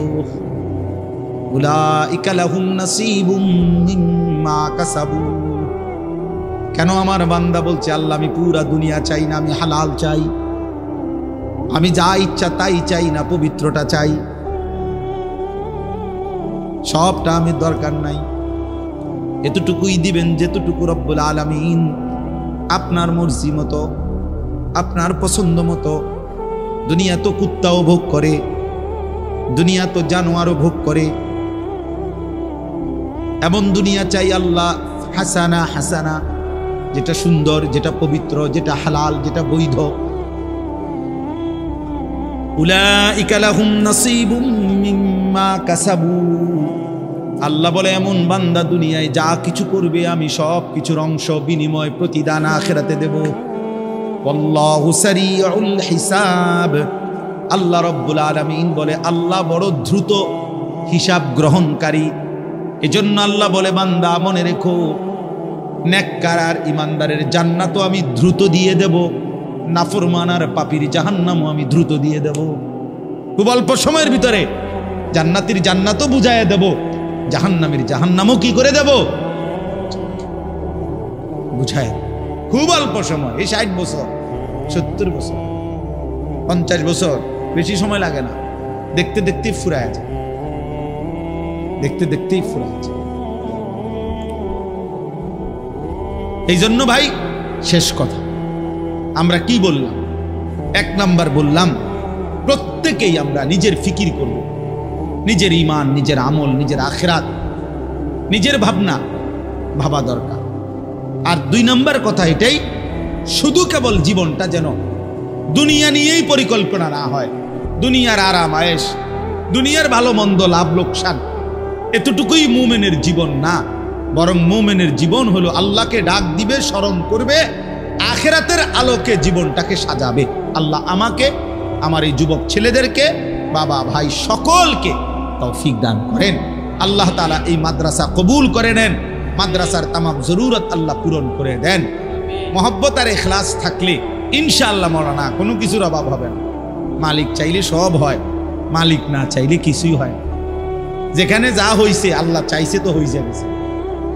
উলাইকা লাহুম নাসীবুম মিম্মা কাসাবু। কেন আমার বান্দা বলছে আল্লাহ আমি পুরা দুনিয়া চাই না, আমি হালাল চাই, আমি যা ইচ্ছা তাই চাই না, পবিত্রটা চাই, সবটা আমি দরকার নাই, এতটুকুই দিবেন যেতটুকু রব্বুল আলামিন আপনার মর্জি মতো, আপনার পছন্দ মতো। দুনিয়া তো কুত্তাও ভোগ করে, দুনিয়া তো জানোয়ারও ভোগ করে, এমন দুনিয়া চাই আল্লাহ হাসানা হাসানা, যেটা সুন্দর, যেটা পবিত্র, যেটা হালাল, যেটা বৈধ। উলাইকা লাহুম নাসীবুম মিম্মা কাসাবু। আল্লাহ বলে এমন বান্দা দুনিয়ায় যা কিছু করবে আমি সব কিছুর অংশ বিনিময় প্রতিদান আখিরাতে দেব। আল্লাহু সারিউল হিসাব। আল্লাহ রব্বুল আলামিন বলে আল্লাহ বড় দ্রুত হিসাব গ্রহণকারী। এজন্য আল্লাহ বলে বান্দা মনে রেখো, নেককার আর ইমানদারের জান্নাতও আমি দ্রুত দিয়ে দেব, নাফরমান আর পাপীর জাহান্নামও আমি দ্রুত দিয়ে দেব। খুব অল্প সময়ের ভিতরে জান্নাতীর জান্নাতও বুঝাইয়া দেব, জাহান্নামের জাহান্নামও কি করে দেব বুঝায়। খুব অল্প সময়, এই 60 বছর 70 বছর 50 বছর, বেশি সময় লাগে না, দেখতে দেখতেই ফুরায় যায়, দেখতে দেখতেই ফুরায় যায়। এই জন্য ভাই শেষ কথা আমরা কি বললাম? 1 নাম্বার বললাম প্রত্যেকেই আমরা নিজের ফিকির করব, নিজের ঈমান, নিজের আমল, নিজের আখিরাত, নিজের ভাবনা ভাবা দরকার। আর 2 নাম্বার কথা এটাই, শুধু কেবল জীবনটা যেন দুনিয়া নিয়েই পরিকল্পনা না হয়, দুনিয়ার আরাম আয়েশ, দুনিয়ার ভালো মন্দ, লাভ লোকসান, এতটুকুই মুমিনের জীবন না। বরং মুমিনের জীবন হলো আল্লাহকে ডাক দিবে, স্মরণ করবে, আখিরাতের আলোকে জীবনটাকে সাজাবে। আল্লাহ আমাকে, আমার এই যুবক ছেলেদেরকে, বাবা ভাই সকলকে তৌফিক দান করেন। আল্লাহ তাআলা এই মাদ্রাসা কবুল করে নেন, মাদ্রাসার তামাম জরুরত আল্লাহ পূরণ করে দেন। মহব্বত আর ইখলাস থাকলে ইনশাআল্লাহ মৌলানা কোনো কিছুর অভাব হবে না। মালিক চাইলে সব হয়, মালিক না চাইলে কিছুই হয় না। যেখানে যা হইছে আল্লাহ চাইছে তো হয়ে গেছে,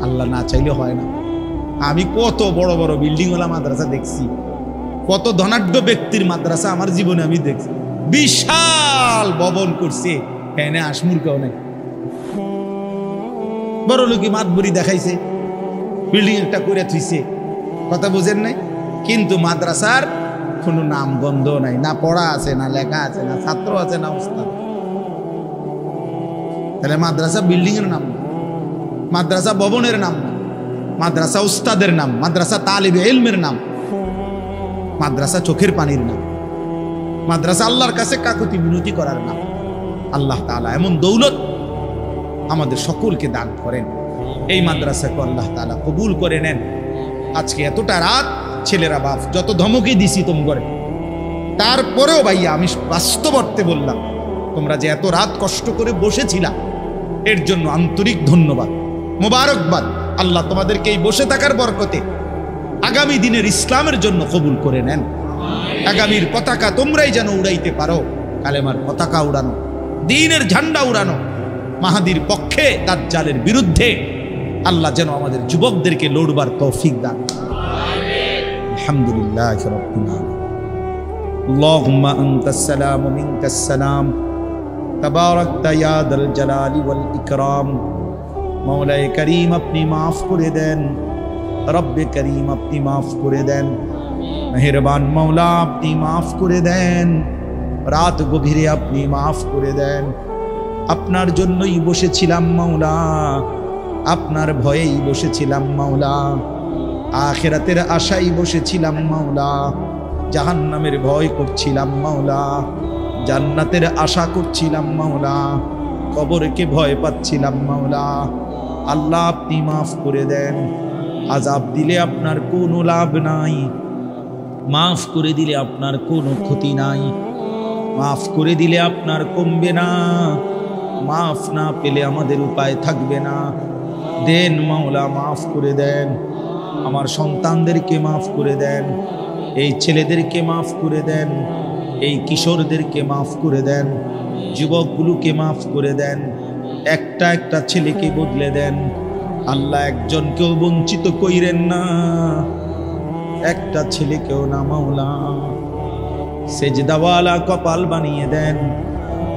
আল্লাহ না চাইলে হয় না। আমি কত বড় বড় বিল্ডিংওয়ালা মাদ্রাসা দেখছি, কত ধনাঢ্য ব্যক্তির মাদ্রাসা আমার জীবনে আমি দেখছি, বিশাল ভবন করছে, এনে আসমুর কেউ নেই, বড় লোকই মাতবরি দেখাইছে, বিল্ডিং একটা করে থুইছে, কথা বুঝেন নাই। কিন্তু মাদ্রাসার কোনো নাম গন্ধ নাই, না পড়া আছে, না লেখা আছে, না ছাত্র আছে, না উস্তাদ। তাহলে মাদ্রাসা বিল্ডিং এর নাম না, মাদ্রাসা ভবনের নাম না, মাদ্রাসা উস্তাদের নাম, মাদ্রাসা তালিবে ইলমের নাম, মাদ্রাসা চোখের পানির নাম, মাদ্রাসা আল্লাহর কাছে কাকুতি মিনতি করার নাম। আল্লাহ তাআলা এমন দৌলত আমাদের সকলকে দান করেন। এই মাদ্রাসাকে আল্লাহ তাআলা কবুল করে নেন। আজকে এতটা রাত ছেলেরা বাপ যত ধমকে দিছি তুমি করে, তারপরেও ভাইয়া আমি বাস্তব অর্থে বললাম, তোমরা যে এত রাত কষ্ট করে বসেছিলা এর জন্য আন্তরিক ধন্যবাদ, মোবারকবাদ। আল্লাহ তোমাদেরকে এই বসে থাকার বরকতে আগামী দিনের ইসলামের জন্য কবুল করে নেন। আগামীর পতাকা তোমরাই যেন উড়াইতে পারো, কালেমার পতাকা উড়ানো, দ্বীনের ঝান্ডা উড়ানো, মাহাদির পক্ষে দাজ্জালের বিরুদ্ধে আল্লাহ যেন আমাদের যুবকদেরকে লড়বার তৌফিক দান। আলহামদুলিল্লাহ রাব্বিল আলামিন। আল্লাহুম্মা আনতাস সালাম ওয়া মিনকাস সালাম, তাবারাকতা ইয়া দাল জালালি ওয়াল ইকরাম। মাওলায়ে করিম আপনি মাফ করে দেন, রব্বে করিম আপনি মাফ করে দেন, মেহেরবান মাওলা আপনি মাফ করে দেন, রাত গভীরে আপনি মাফ করে দেন। আপনার জন্যই বসেছিলাম মাওলা, আপনার ভয়েই বসেছিলাম মাওলা, আখিরাতের আশায় বসেছিলাম মাওলা, জাহান্নামের ভয় করছিলাম মাওলা, জান্নাতের আশা করছিলাম মাওলা, কবরকে ভয় পাচ্ছিলাম মাওলা। আল্লাহ আপনি মাফ করে দেন। আযাব দিলে আপনার কোনো লাভ নাই, মাফ করে দিলে আপনার কোনো ক্ষতি নাই, মাফ করে দিলে আপনার কমবে না, মাফ না পেলে আমাদের উপায় থাকবে না। দেন মাওলা, মাফ করে দেন। আমার সন্তানদেরকে মাফ করে দেন, এই ছেলেদেরকে মাফ করে দেন, এই কিশোরদেরকে মাফ করে দেন, যুবকগুলোকে মাফ করে দেন, একটা একটা ছেলেকে বদলে দেন। আল্লাহ একজনকেও বঞ্চিত কইরেন না, একটা ছেলেকেও না মাওলা। সেজদাওয়ালা কপাল বানিয়ে দেন,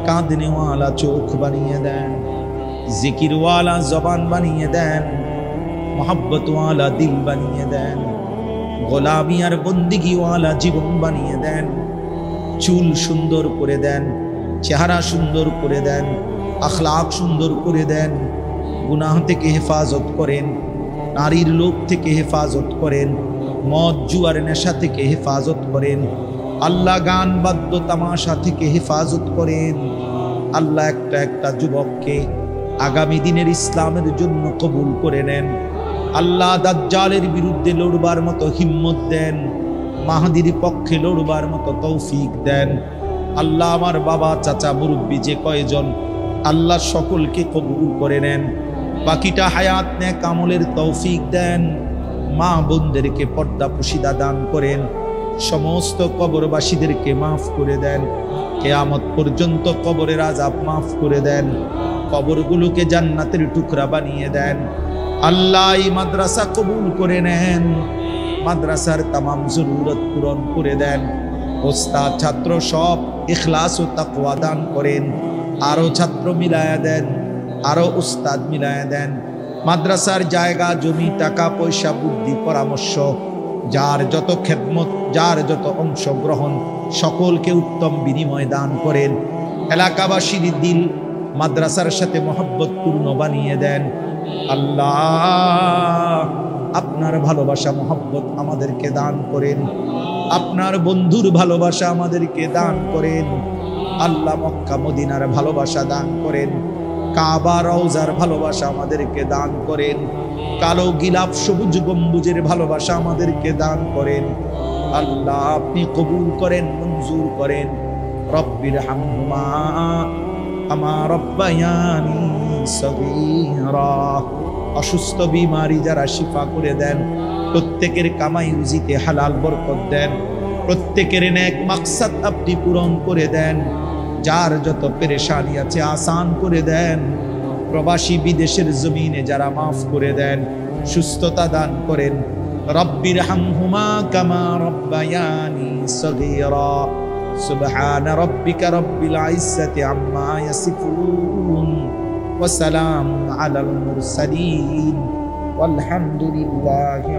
কাঁদনেওয়ালা চোখ বানিয়ে দেন, জিকিরওয়ালা জবান বানিয়ে দেন, মোহাব্বতওয়ালা দিল বানিয়ে দেন, গোলামি আর বন্দিগিওয়ালা জীবন বানিয়ে দেন। চুল সুন্দর করে দেন, চেহারা সুন্দর করে দেন, আখলাক সুন্দর করে দেন। গুনাহ থেকে হেফাজত করেন, নারীর লোভ থেকে হেফাজত করেন, মদ জুয়ার নেশা থেকে হেফাজত করেন। আল্লাহ গান বাদ্য তামাশা থেকে হেফাজত করেন। আল্লাহ একটা একটা যুবককে আগামী দিনের ইসলামের জন্য কবুল করে নেন। আল্লাহ দাজ্জালের বিরুদ্ধে লড়বার মতো হিম্মত দেন, মাহাদির পক্ষে লড়বার মতো তৌফিক দেন। আল্লাহ আমার বাবা চাচা মুরব্বী যে কয়জন, আল্লাহ সকলকে কবুল করে নেন। বাকিটা হায়াত নেক আমলের তৌফিক দেন। মা বোনদেরকে পর্দা পুশিদা দান করেন। সমস্ত কবরবাসীদেরকে মাফ করে দেন। কিয়ামত পর্যন্ত কবরের আযাব মাফ করে দেন। কবরগুলোকে জান্নাতের টুকরা বানিয়ে দেন। আল্লাহ এই মাদ্রাসা কবুল করে নেন, মাদ্রাসার তামাম জরুরত পূরণ করে দেন। ওস্তাদ ছাত্র সব ইখলাস ও তাকওয়া দান করেন। আরো ছাত্র মিলায়া দেন, আরো উস্তাদ মিলায়া দেন। মাদ্রাসার জায়গা জমি টাকা পয়সা বুদ্ধি পরামর্শ, যার যত খেদমত, যার যত অংশগ্রহণ, সকলকে উত্তম বিনিময় দান করেন। এলাকাবাসীর দিল মাদ্রাসার সাথে মহব্বত পূর্ণ বানিয়ে দেন। আল্লাহ আপনার ভালোবাসা মহব্বত আমাদেরকে দান করেন। আপনার বন্ধুর ভালোবাসা আমাদেরকে দান করেন। আল্লাহ মক্কা মদিনার ভালোবাসা দান করেন। কাবা রওজার ভালোবাসা আমাদেরকে দান করেন। কালো গিলাফ সবুজ গম্বুজের ভালোবাসা আমাদেরকে দান করেন। আল্লাহ আপনি কবুল করেন, মঞ্জুর করেন। রব্বির হামহুমা কামা রব্বায়ানি সগীরা। অসুস্থ বিমারি যারা শিফা করে দেন, প্রত্যেকের কামাই রুজিতে হালাল বরকত দেন। প্রত্যেকের নেক মাকসাদ আপনি পূরণ করে দেন। যার যত পেরেশানি আছে আসান করে দেন। প্রবাসী বিদেশের জমিনে যারা মাফ করে দেন, সুস্থতা দান করেন। রব্বির হামহুমা কামা রব্বায়ানি সগীরা। সুবহান রাব্বিকা রব্বিল ইজ্জাতি আম্মা ইয়াসিফুন ওয়া সালামুন আলাল মুরসালিন ওয়ালহামদুলিল্লাহি